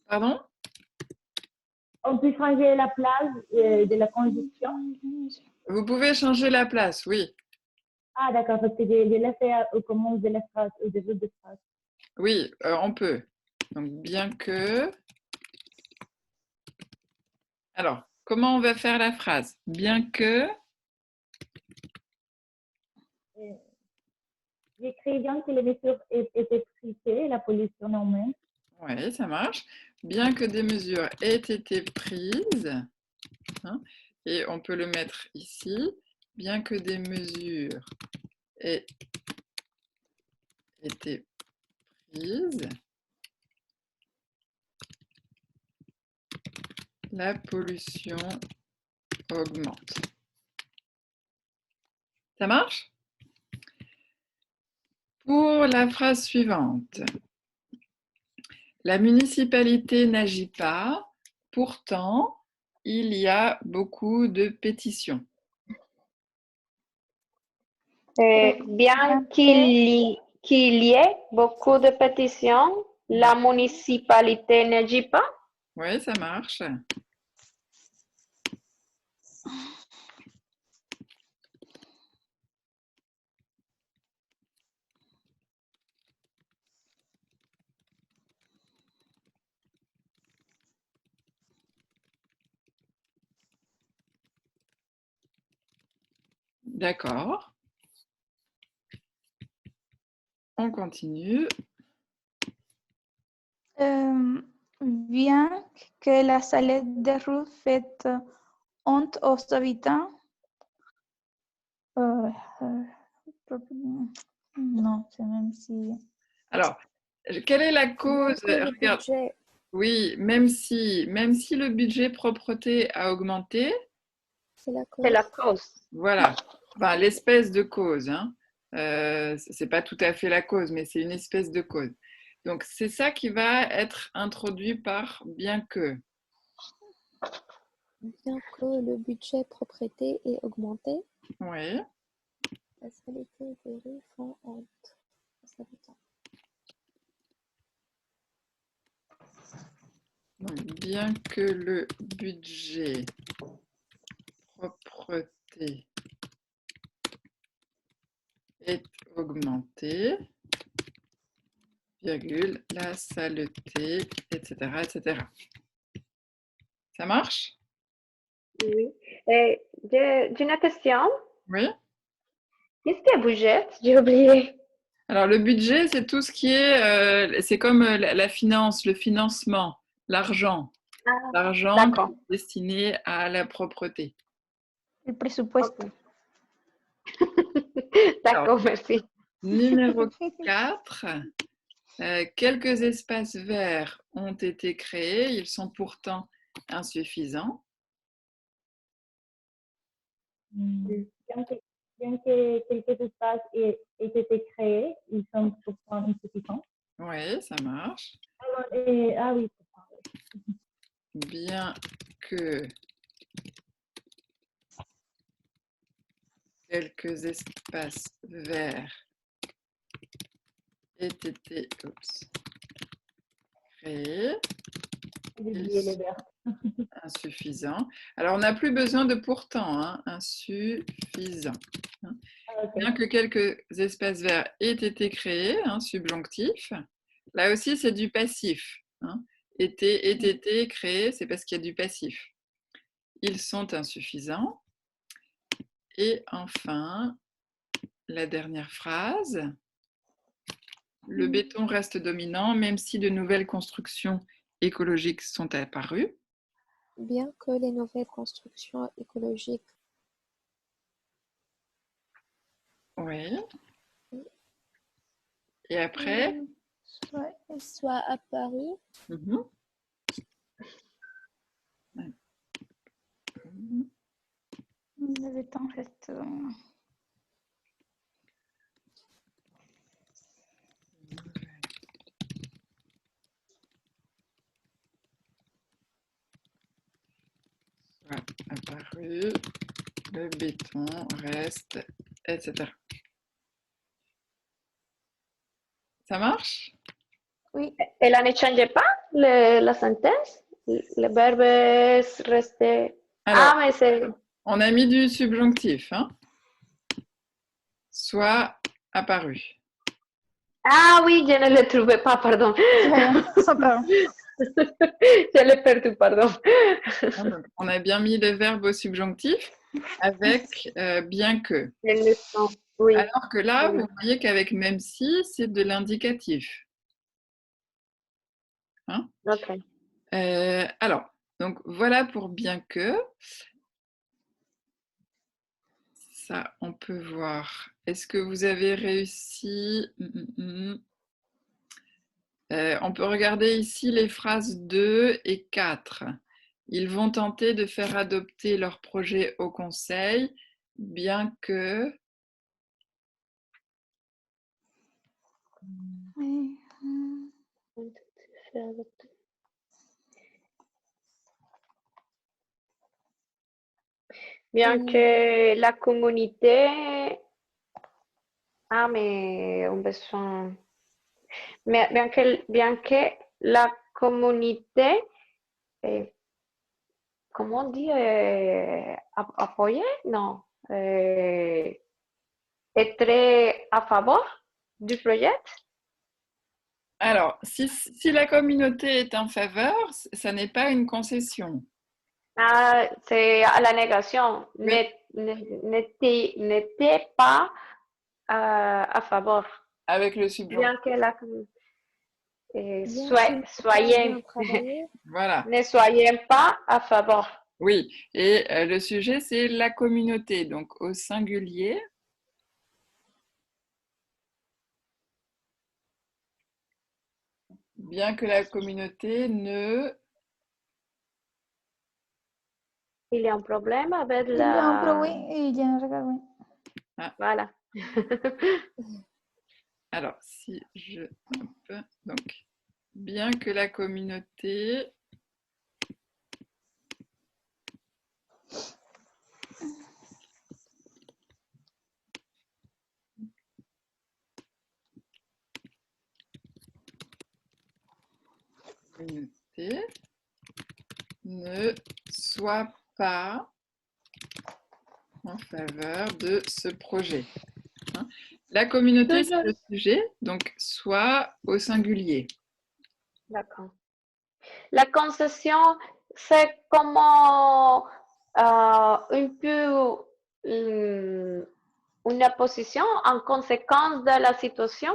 Pardon? On peut changer la place de la conjonction. Vous pouvez changer la place, oui. Ah, d'accord, parce que je l'ai fait au commencement de la phrase, au début de la phrase. Oui, on peut. Donc, bien que... Alors, comment on va faire la phrase? Bien que... J'écris bien que les mesures étaient prises, la pollution augmente. Oui, ça marche. Bien que des mesures aient été prises, hein, et on peut le mettre ici, bien que des mesures aient été prises, la pollution augmente. Ça marche? Pour la phrase suivante, la municipalité n'agit pas, pourtant, il y a beaucoup de pétitions. Bien qu'il y ait beaucoup de pétitions, la municipalité n'agit pas. Oui, ça marche. D'accord. On continue. Bien que la salade de rue faite honte aux habitants. Non, c'est même si. Alors, quelle est la cause? Bien que le Regarde. budget, Oui, même si le budget propreté a augmenté, c'est la C'est la cause. cause. voilà, enfin, l'espèce de cause, hein. C'est pas tout à fait la cause, mais c'est une espèce de cause. Donc, c'est ça qui va être introduit par bien que. Bien que le budget propreté ait augmenté, Oui, la saleté des rues font honte aux habitants. donc bien que le budget propreté ait augmenté, virgule, la saleté, etc., etc. Ça marche? Oui. J'ai une question. Oui. Qu'est-ce que budget? J'ai oublié. Alors, le budget, c'est tout ce qui est, c'est comme la finance, le financement, l'argent. L'argent qui D'accord. est destiné à la propreté. El presupuesto. D'accord, merci. Numéro 4, quelques espaces verts ont été créés, ils sont pourtant insuffisants. Bien que quelques espaces aient été créés, ils sont pourtant insuffisants. Oui, ça marche. Ah oui, Bien que quelques espaces verts été créé. J'ai oublié le verbe. Insuffisant. Alors, on n'a plus besoin de pourtant, hein, insuffisant. Ah, ok. Bien que quelques espaces verts aient été créés, hein, subjonctif, là aussi c'est du passif. Hein. Été créé, c'est parce qu'il y a du passif. Ils sont insuffisants. Et enfin, la dernière phrase. Le béton reste dominant, même si de nouvelles constructions écologiques sont apparues. Bien que les nouvelles constructions écologiques Oui. Et après soient apparues, Mhm. Le béton reste. Soit apparu, le béton reste, etc. Ça marche? Oui. Et là, ne changez pas la sentence? Le verbe est resté. Alors, Ah, mais c'est. on a mis du subjonctif. Hein? Soit apparu. Ah oui, je ne le trouvais pas, pardon. Pardon. Je l'ai perdu, pardon. Donc, on a bien mis le verbe au subjonctif avec bien que. Le leçon, oui. Alors que là, Oui. vous voyez qu'avec même si, c'est de l'indicatif. Hein? Ok. Alors, donc voilà pour bien que. Ça, on peut voir. Est-ce que vous avez réussi? On peut regarder ici les phrases 2 et 4. Ils vont tenter de faire adopter leur projet au conseil, bien que... Oui. Bien que la communauté. Ah, mais on besoin. Mais bien que la communauté, comment on dit, apoyée? Non. Est très à favor du projet? Alors, si la communauté est en faveur, ça n'est pas une concession. Ah, c'est à la négation. Oui. N'était pas à favor. Avec le subjonctif. Bien que la bien qu'ils soyez, bien travailler, Voilà. ne soyez pas à favor. Oui. Et le sujet, c'est la communauté. Donc, au singulier. Bien que la communauté ne... Il y a un problème avec Il y a un la. problème et il y a un regard, oui. Voilà. Alors, si je... Hop, donc, bien que la communauté... ne soit pas en faveur de ce projet. Hein? La communauté, c'est le sujet, donc soit au singulier. D'accord. La concession, c'est comment un peu une position en conséquence de la situation.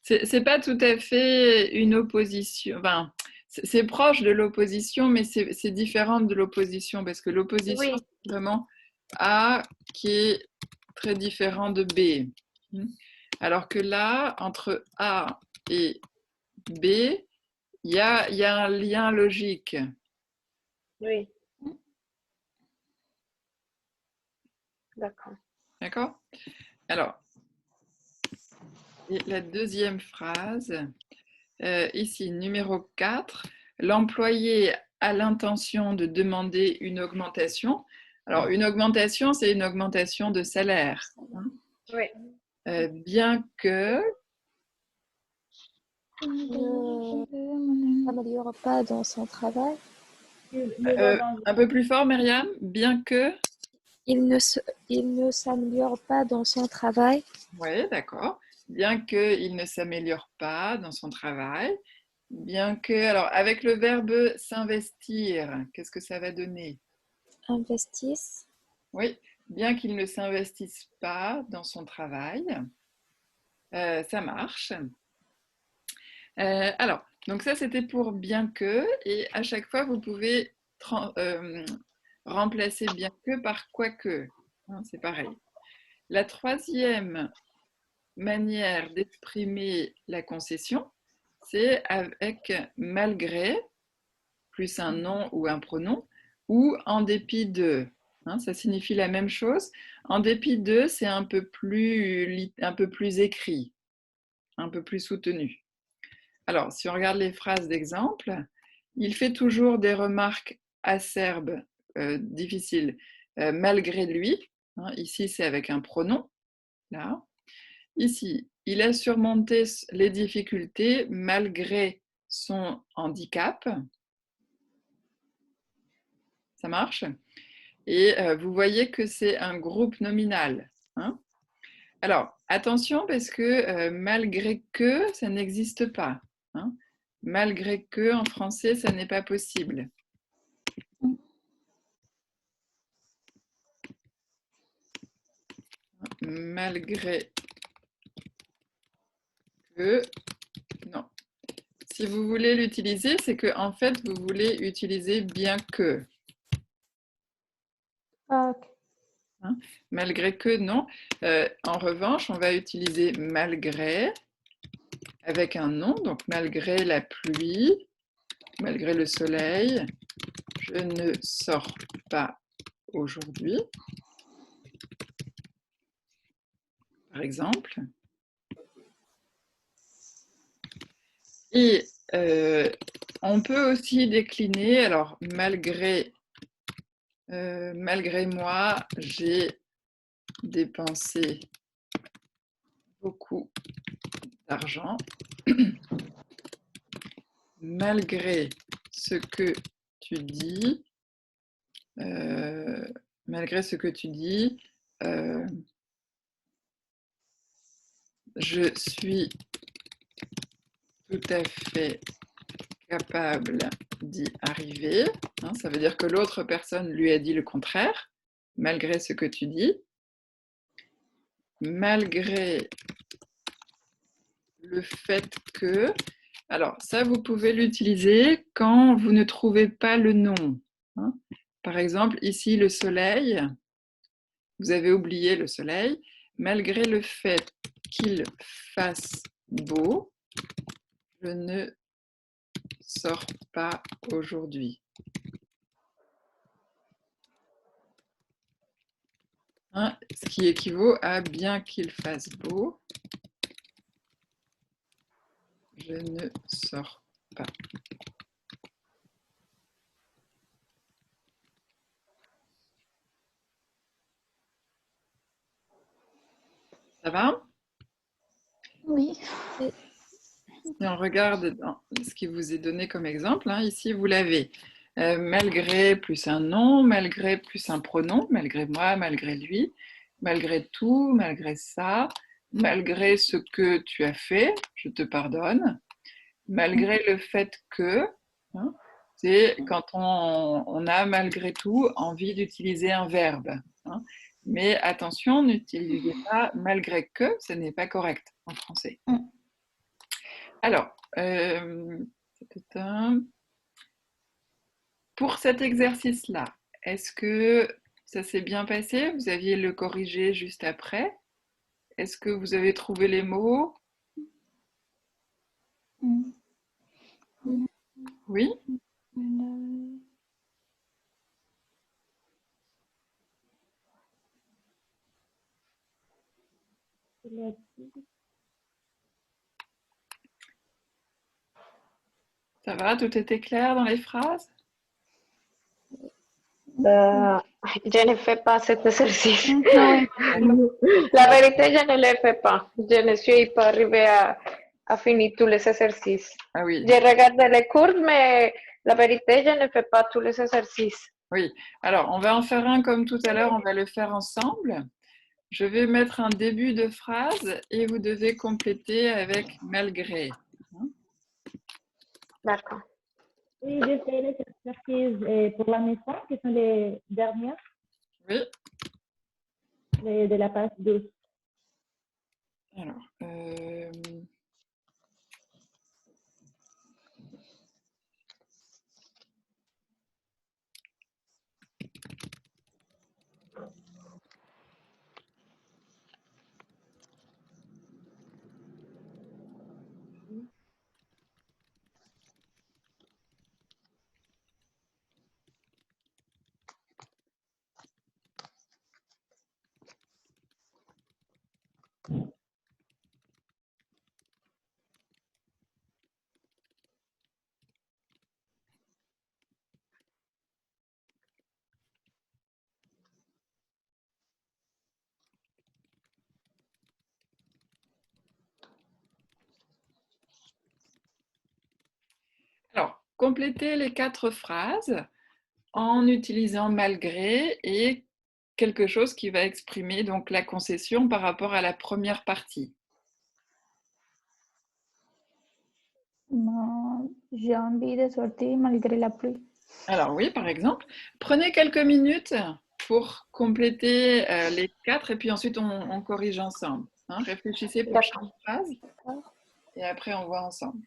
C'est pas tout à fait une opposition. Enfin, c'est proche de l'opposition, mais c'est différent de l'opposition parce que l'opposition, Oui. c'est vraiment A qui est très différent de B. Alors que là, entre A et B, il y a un lien logique. Oui. D'accord. D'accord? Alors, et la deuxième phrase, ici, numéro 4, l'employé a l'intention de demander une augmentation. Alors, une augmentation, c'est une augmentation de salaire. Hein? Oui. Bien que ne s'améliore pas dans son travail. Un peu plus fort, Myriam. Bien que. Il ne s'améliore pas dans son travail. Oui, d'accord. Bien qu'il ne s'améliore pas dans son travail. Bien que. Alors, avec le verbe s'investir, qu'est-ce que ça va donner? Investisse. Oui, bien qu'il ne s'investisse pas dans son travail. Ça marche. Alors, donc ça, c'était pour bien que. Et à chaque fois, vous pouvez remplacer bien que par quoique. Hein, c'est pareil. La troisième manière d'exprimer la concession, c'est avec malgré, plus un nom ou un pronom, ou en dépit de. Hein, ça signifie la même chose. En dépit de, c'est un peu plus écrit, un peu plus soutenu. Alors, si on regarde les phrases d'exemple, il fait toujours des remarques acerbes, difficiles, malgré lui. Hein, ici, c'est avec un pronom. Là. Ici, il a surmonté les difficultés malgré son handicap. Ça marche? Et vous voyez que c'est un groupe nominal. Hein? Alors, attention parce que malgré que, ça n'existe pas. Hein? Malgré que, en français, ça n'est pas possible. Malgré que, non. Si vous voulez l'utiliser, c'est que en fait, vous voulez utiliser bien que. Ok. Hein? Malgré que, non. En revanche, on va utiliser malgré avec un nom, donc malgré la pluie, malgré le soleil, je ne sors pas aujourd'hui, par exemple. Et on peut aussi décliner, alors malgré moi, j'ai dépensé beaucoup d'argent. Malgré ce que tu dis, je suis tout à fait capable d'y arriver. Hein, ça veut dire que l'autre personne lui a dit le contraire, malgré ce que tu dis. Malgré le fait que... Alors, ça, vous pouvez l'utiliser quand vous ne trouvez pas le nom. Hein. Par exemple, ici, le soleil. Vous avez oublié le soleil. Malgré le fait qu'il fasse beau, je ne sors pas aujourd'hui. Hein, ce qui équivaut à bien qu'il fasse beau, je ne sors pas. Ça va? Oui. Si on regarde dans ce qui vous est donné comme exemple, hein, ici vous l'avez. Malgré plus un nom, malgré plus un pronom, malgré moi, malgré lui, malgré tout, malgré ça, malgré ce que tu as fait, je te pardonne, malgré le fait que, hein, c'est quand on a malgré tout envie d'utiliser un verbe. Hein. Mais attention, n'utilisez pas malgré que, ce n'est pas correct en français. Alors, pour cet exercice-là, est-ce que ça s'est bien passé? Vous aviez le corrigé juste après? Est-ce que vous avez trouvé les mots? Oui? Ça va? Tout était clair dans les phrases? Je ne fais pas cet exercice. Ah ouais. La vérité, je ne le fais pas. Je ne suis pas arrivée a fini tous les exercices. Ah oui, J'ai regardé les cours, mais la vérité, je ne fais pas tous les exercices. oui. Alors, on va en faire un comme tout à l'heure, on va le faire ensemble. Je vais mettre un début de phrase et vous devez compléter avec malgré. D'accord. Oui, j'ai fait les exercices pour la maison, qui sont les dernières, Oui. de la page 12. Alors, complétez les 4 phrases en utilisant malgré et quelque chose qui va exprimer donc la concession par rapport à la première partie. Non, j'ai envie de sortir malgré la pluie. Alors oui, par exemple, prenez quelques minutes pour compléter les 4 et puis ensuite on corrige ensemble. Hein. Réfléchissez pour chaque phrase et après on voit ensemble.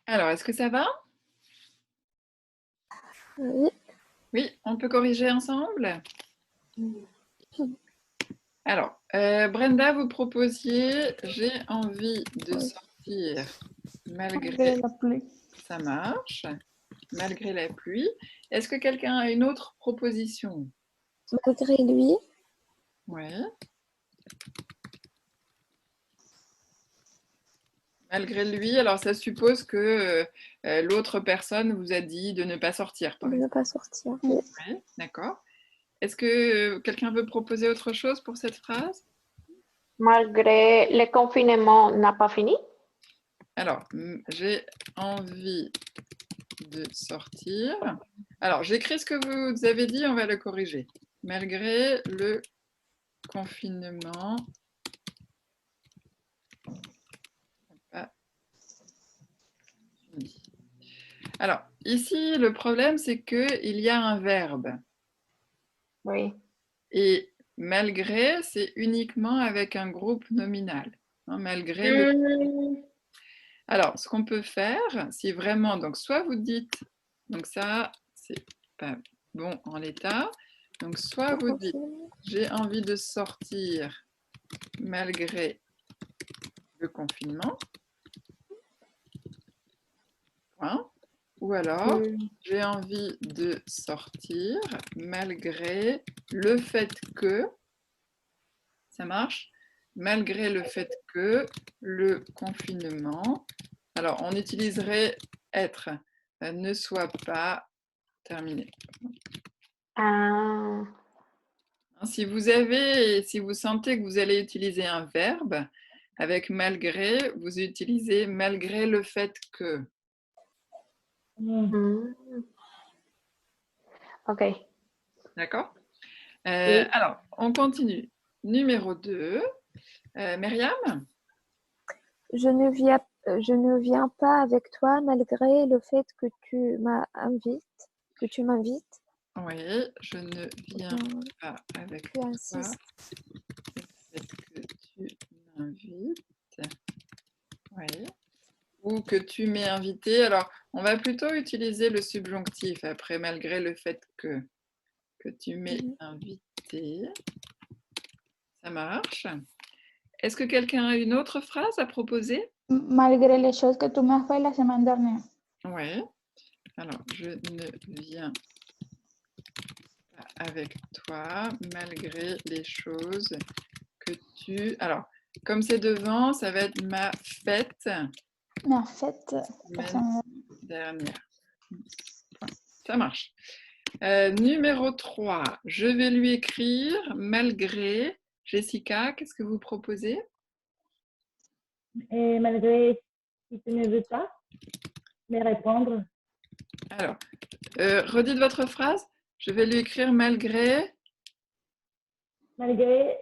Alors, est-ce que ça va? Oui. Oui, on peut corriger ensemble? Alors, Brenda, vous proposiez « J'ai envie de sortir Malgré la pluie. Ça marche. Malgré la pluie. Est-ce que quelqu'un a une autre proposition? Malgré lui. Oui. Malgré lui, alors ça suppose que l'autre personne vous a dit de ne pas sortir, par De ne exemple. pas sortir. Oui, d'accord. Est-ce que quelqu'un veut proposer autre chose pour cette phrase? Malgré le confinement n'a pas fini. Alors, j'ai envie de sortir. Alors, j'écris ce que vous avez dit, on va le corriger. Malgré le confinement. Pas fini. Alors, ici, le problème, c'est qu'il y a un verbe. Oui. Et malgré, c'est uniquement avec un groupe nominal. Hein, malgré le... Alors, ce qu'on peut faire, si vraiment, donc soit vous dites, donc ça, c'est pas bon en l'état, donc soit vous dites, j'ai envie de sortir malgré le confinement, point. Ou alors, j'ai envie de sortir malgré le fait que, ça marche, malgré le fait que le confinement, alors on utiliserait être, ne soit pas terminé. Ah, Si vous sentez que vous allez utiliser un verbe, avec malgré, vous utilisez malgré le fait que. ok. D'accord? Oui. Alors, on continue. Numéro 2. Myriam? Je ne viens pas avec toi malgré le fait que tu m'invites. Oui, je ne viens pas avec Tu toi. insistes. Le fait que tu m'invites. Oui. Ou que tu m'aies invité. Alors, on va plutôt utiliser le subjonctif après, malgré le fait que tu m'aies invité. Ça marche. Est-ce que quelqu'un a une autre phrase à proposer? Malgré les choses que tu m'as fait la semaine dernière. Oui. Alors, je ne viens pas avec toi malgré les choses que tu... Alors, comme c'est devant, ça va être ma fête. Ma fête la semaine dernière. Ça marche. Numéro 3. Je vais lui écrire malgré... Jessica, qu'est-ce que vous proposez? Et malgré si tu ne veux pas me répondre, Alors, redites votre phrase. Je vais lui écrire malgré... malgré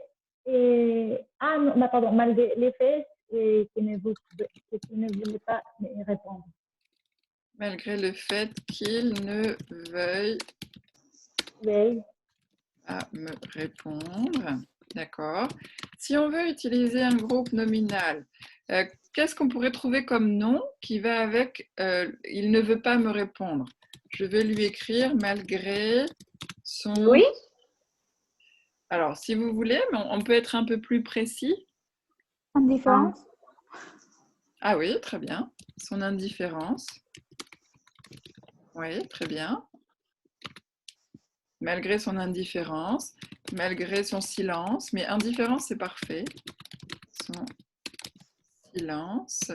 pardon, malgré les faits que tu ne voulais pas me répondre. Malgré le fait qu'il ne veuille Oui. pas me répondre. D'accord. Si on veut utiliser un groupe nominal, qu'est-ce qu'on pourrait trouver comme nom qui va avec il ne veut pas me répondre? Je vais lui écrire malgré son... Oui. Alors, si vous voulez, mais on peut être un peu plus précis. Indifférence. Ah oui, très bien. Son indifférence. Oui, très bien. Malgré son indifférence, malgré son silence, mais indifférence, c'est parfait. Son silence,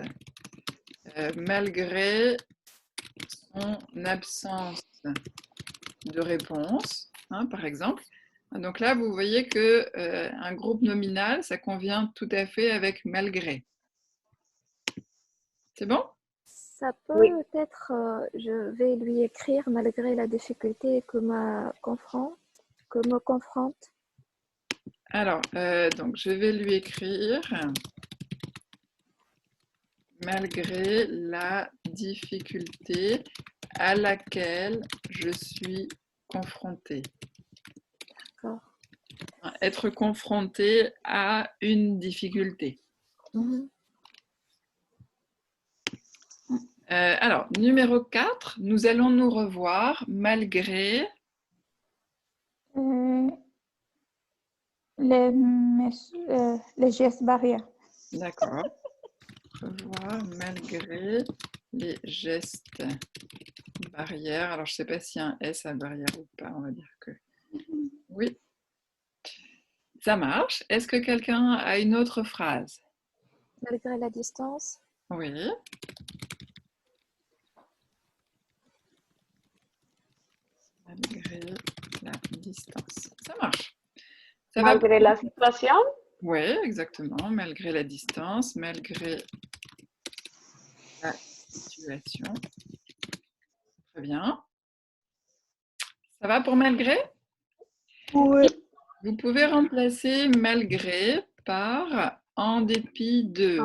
malgré son absence de réponse, hein, par exemple. Donc là, vous voyez que un groupe nominal, ça convient tout à fait avec malgré. C'est bon? Ça peut Oui. être, je vais lui écrire malgré la difficulté que me confronte. Alors, donc je vais lui écrire malgré la difficulté à laquelle je suis confrontée. D'accord. Être confronté à une difficulté. Alors, numéro 4, nous allons nous revoir malgré... Les gestes barrières. D'accord. entrevoir malgré les gestes barrières. Alors, je ne sais pas s'il y a un S à barrière ou pas, on va dire que oui. Ça marche. Est-ce que quelqu'un a une autre phrase? Malgré la distance. Oui. Malgré la distance. Ça marche. Ça va. Malgré la situation. Oui, exactement. Malgré la distance, malgré la situation. Très bien. Ça va pour malgré? Oui. Vous pouvez remplacer malgré par en dépit de,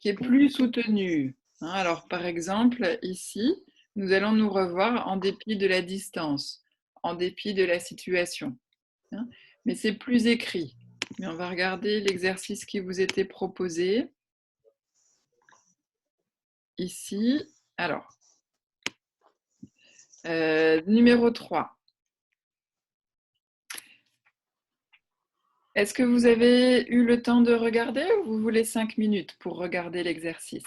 qui est plus soutenu. Hein, alors, par exemple, ici, nous allons nous revoir en dépit de la distance, en dépit de la situation. Hein, mais c'est plus écrit. Mais on va regarder l'exercice qui vous était proposé. Ici, alors, numéro 3. Est-ce que vous avez eu le temps de regarder ou vous voulez 5 minutes pour regarder l'exercice?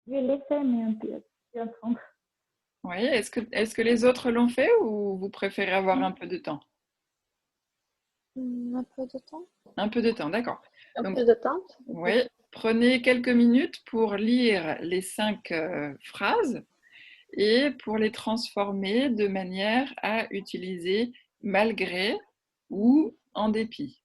Je l'ai fait, mais un peu. Oui, est-ce que les autres l'ont fait ou vous préférez avoir un peu de temps? Un peu de temps. Un peu de temps, d'accord. Un Donc, peu de temps. oui, prenez quelques minutes pour lire les 5 phrases et pour les transformer de manière à utiliser malgré ou en dépit.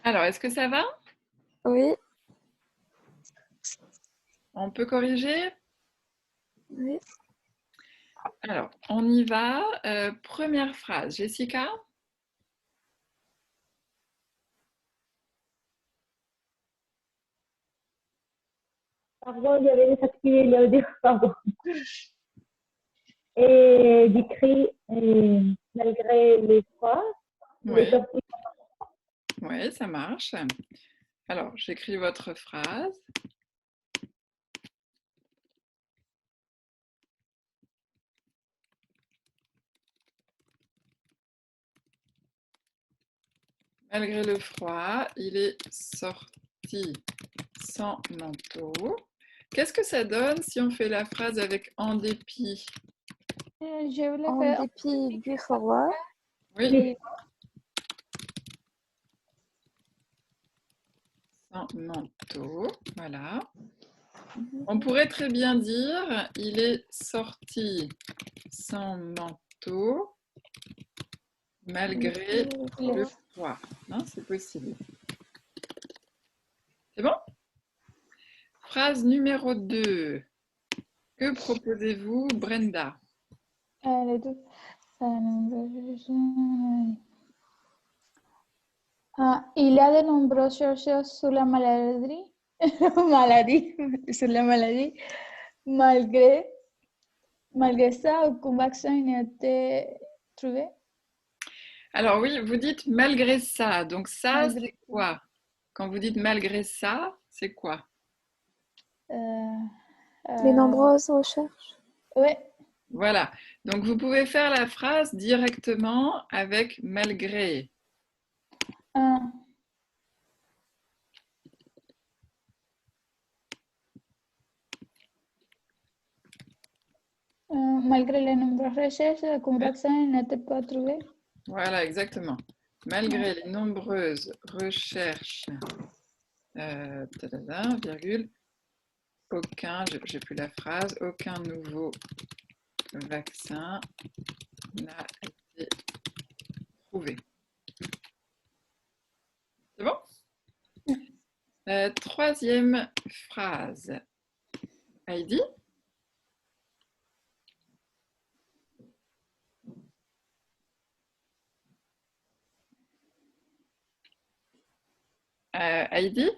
Alors, est-ce que ça va? Oui. On peut corriger? Oui. Alors, on y va. Première phrase. Jessica? Pardon, j'avais désactivé l'audio, pardon. Et j'écris malgré les froids, il est Oui, sorti. ouais, ça marche. Alors, j'écris votre phrase. Malgré le froid, il est sorti sans manteau. Qu'est-ce que ça donne si on fait la phrase avec en dépit? Je voulais En faire dépit du froid, Oui, sans manteau, voilà. On pourrait très bien dire il est sorti sans manteau malgré le froid. Hein, c'est possible. C'est bon? Phrase numéro 2. Que proposez-vous, Brenda? les deux. Il y a de nombreuses chercheurs sur la maladie, sur la maladie. Malgré ça, aucun vaccin n'a été trouvé. Alors oui, vous dites malgré ça. Donc ça, Malgré c'est quoi? Quand vous dites malgré ça, c'est quoi? les nombreuses recherches. Oui. Voilà. Donc vous pouvez faire la phrase directement avec malgré. Malgré les nombreuses recherches, aucun vaccin n'a été pas trouvé. Voilà, exactement. Malgré les nombreuses recherches, virgule, aucun, j'ai plus la phrase, aucun nouveau vaccin n'a été trouvé. C'est bon? Troisième phrase. Heidi? Heidi?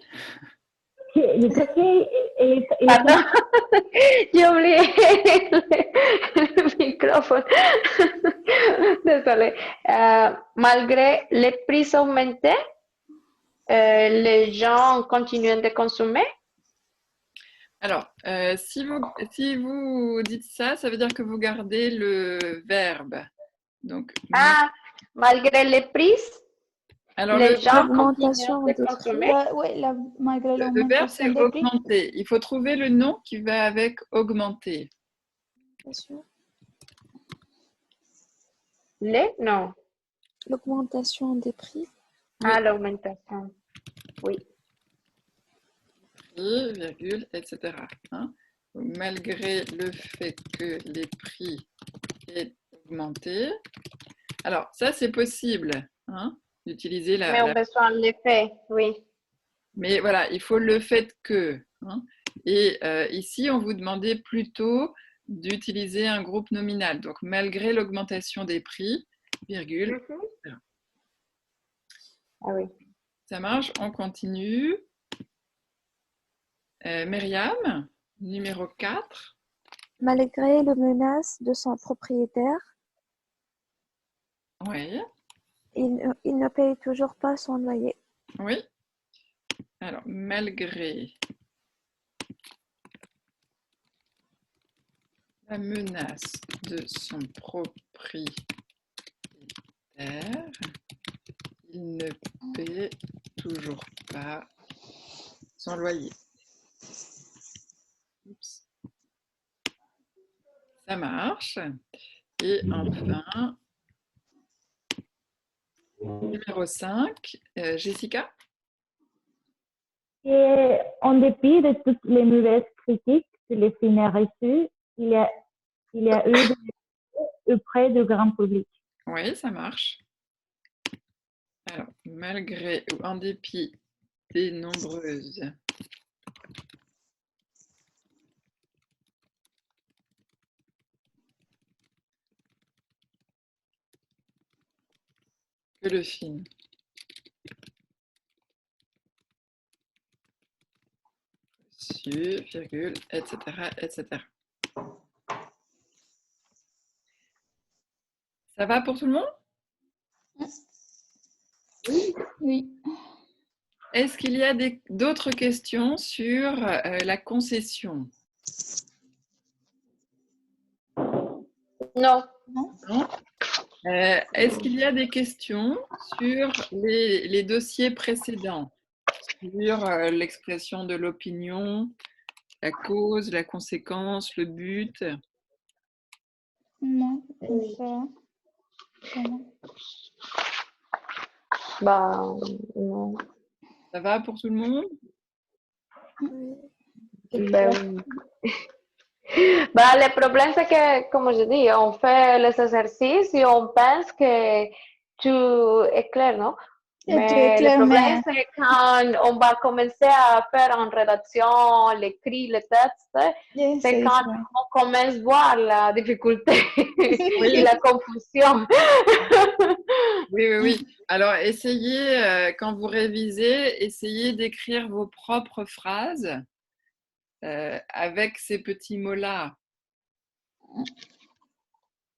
Pardon, j'ai oublié le microphone. Désolé. Malgré les prix augmentés, les gens continuent de consommer. Alors, si vous dites ça, ça veut dire que vous gardez le verbe. Donc, Malgré les prix, alors les gens l'augmentation continuent de des consommer. Oui, malgré le verbe, l'augmentation c'est des prix. augmenter. Il faut trouver le nom qui va avec augmenter. Bien sûr. Non. L'augmentation des prix. Oui. L'augmentation. Oui. Prix, virgule, etc. Hein? Donc, malgré le fait que les prix aient augmenté. Alors, ça, c'est possible hein, d'utiliser Mais on a besoin de l'effet, oui. Mais voilà, il faut le fait que. Hein. Et ici, on vous demandait plutôt d'utiliser un groupe nominal. Donc, malgré l'augmentation des prix, virgule. Ah oui. Ça marche, on continue. Myriam, numéro 4. Malgré les menaces de son propriétaire, Oui. il ne paye toujours pas son loyer. Oui. Alors, malgré la menace de son propriétaire, il ne paie toujours pas son loyer. Oups. Ça marche. Et enfin, numéro 5, Jessica. Et en dépit de toutes les mauvaises critiques que les films ont reçues, il y a eu auprès du grand public. Oui, ça marche. Alors, malgré ou en dépit des nombreuses Que le film. Reçu, virgule, etc., etc. Ça va pour tout le monde? Oui. Est-ce qu'il y a d'autres questions sur la concession? Non. Non. Non. Est-ce qu'il y a des questions sur les dossiers précédents, sur l'expression de l'opinion, la cause, la conséquence, le but? Non, ça. Comment? Bah, non. Ça va pour tout le monde? Ben, bah, le problème, c'est que, comme je dis, on fait les exercices et on pense que tout est clair, non? Et tu es Mais le clair, problème, mais c'est quand on va commencer à faire en rédaction, l'écrit, le texte, c'est c'est quand différent. on commence à voir la difficulté et la confusion. Oui, oui, oui. Alors, essayez, quand vous révisez, essayez d'écrire vos propres phrases avec ces petits mots-là.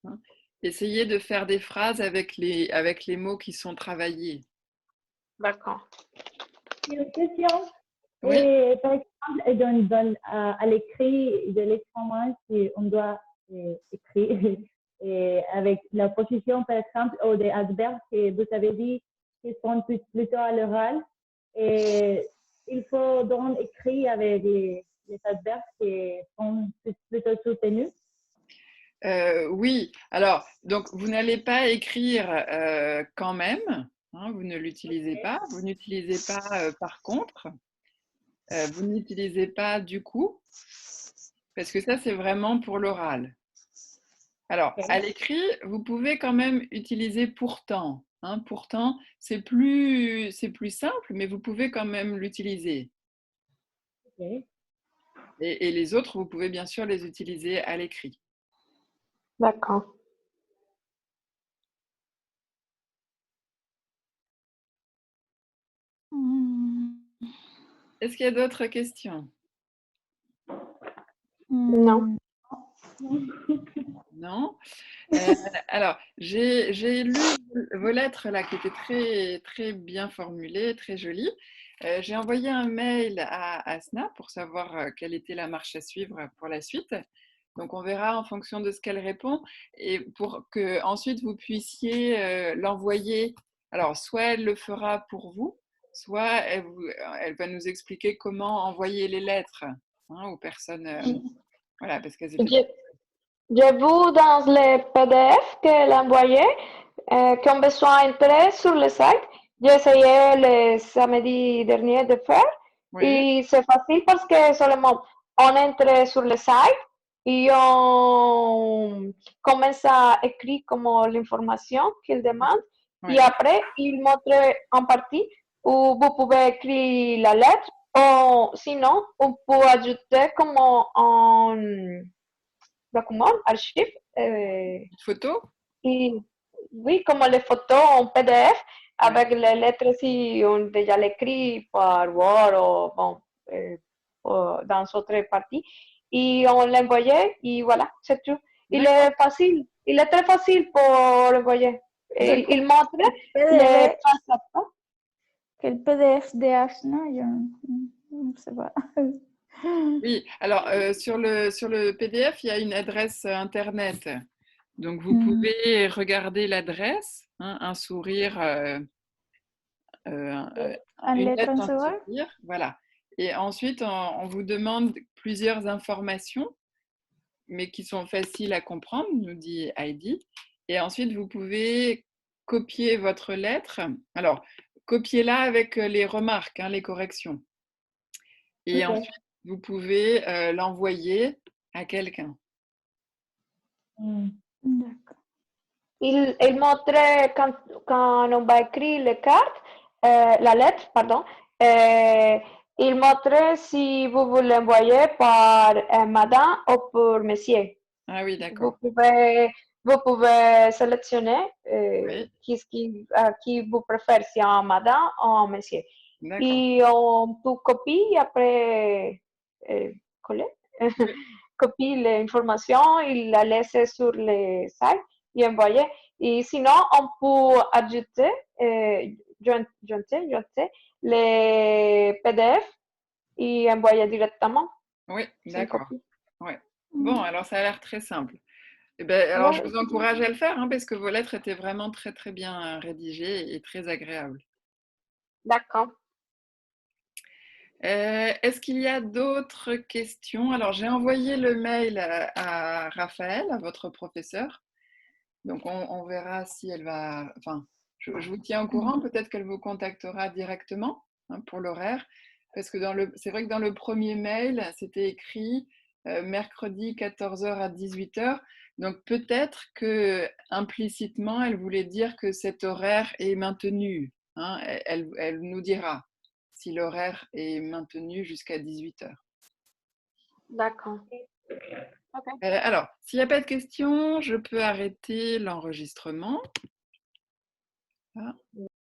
Hein. Essayez de faire des phrases avec les mots qui sont travaillés. D'accord. Une question. Oui. Et, par exemple, à l'écrit de l'examen, si on doit écrire et avec la position, par exemple, ou des adverbes que vous avez dit qui sont plutôt à l'oral, et il faut donc écrire avec les adverbes qui sont plutôt soutenus. Oui, alors, donc vous n'allez pas écrire quand même, hein, vous ne l'utilisez pas, vous n'utilisez pas par contre, vous n'utilisez pas du coup, parce que ça c'est vraiment pour l'oral. Alors, Ok. à l'écrit, vous pouvez quand même utiliser pourtant. Hein, pourtant, c'est plus simple, mais vous pouvez quand même l'utiliser. Ok. Et les autres, vous pouvez bien sûr les utiliser à l'écrit. D'accord. Est-ce qu'il y a d'autres questions? Non. Non? Alors, j'ai lu vos lettres là qui étaient très, très bien formulées, très jolies. J'ai envoyé un mail à Asna pour savoir quelle était la marche à suivre pour la suite. Donc, on verra en fonction de ce qu'elle répond et pour que ensuite vous puissiez l'envoyer. Alors, soit elle le fera pour vous, soit elle va nous expliquer comment envoyer les lettres hein, aux personnes. Voilà, parce qu'elles étaient. J'ai vu dans le PDF qu'elle a envoyé qu'on besoin d'entrer sur le site. J'ai essayé le samedi dernier de faire Oui, et c'est facile parce que seulement on entre sur le site et on commence à écrire comme l'information qu'il demande oui. et après il montre en partie où vous pouvez écrire la lettre ou sinon on peut ajouter comme en document, archive. Photo? Et oui, comme les photos en PDF Oui. avec les lettres si on déjà l'écrit par Word ou bon, dans autre partie. Et on l'envoyait et voilà, c'est tout. Il D'accord. est facile, il est très facile pour l'envoyer. Il montre les PDF, pas à pas. quel PDF de Asna, je ne sais pas. Oui, alors sur le PDF, il y a une adresse internet. Donc vous pouvez regarder l'adresse, hein, un sourire, En une lettre lettre, en un savoir? sourire, voilà. Et ensuite, on vous demande plusieurs informations, mais qui sont faciles à comprendre, nous dit Heidi. Et ensuite, vous pouvez copier votre lettre. Alors, copiez-la avec les remarques, hein, les corrections. Et Ok. ensuite, vous pouvez l'envoyer à quelqu'un. D'accord. Il montrait quand on va écrire les cartes, la lettre, pardon, il montrait si vous voulez l'envoyer par madame ou pour monsieur. Ah oui, Vous d'accord. pouvez vous pouvez sélectionner Oui, qui vous préfère, si un madame ou un monsieur. d'accord. Et on peut copier et après coller. Oui, Copier l'information et la laisser sur le site et envoyer. Et sinon, on peut ajouter, jointer les PDF et envoyer directement, oui, sans d'accord. copie. Ouais. Bon, alors ça a l'air très simple. Eh ben, alors, je Ouais, vous encourage à le faire hein, parce que vos lettres étaient vraiment très, très bien rédigées et très agréables. d'accord. Est-ce qu'il y a d'autres questions? Alors, j'ai envoyé le mail à Raphaël, à votre professeur. Donc, on verra si elle va... Enfin, je vous tiens au courant. Peut-être qu'elle vous contactera directement hein, pour l'horaire. Parce que c'est vrai que dans le premier mail, c'était écrit mercredi 14h à 18h. Donc, peut-être que implicitement, elle voulait dire que cet horaire est maintenu. Hein. Elle nous dira si l'horaire est maintenu jusqu'à 18h. D'accord. Ok. Alors, s'il n'y a pas de questions, je peux arrêter l'enregistrement. Ah.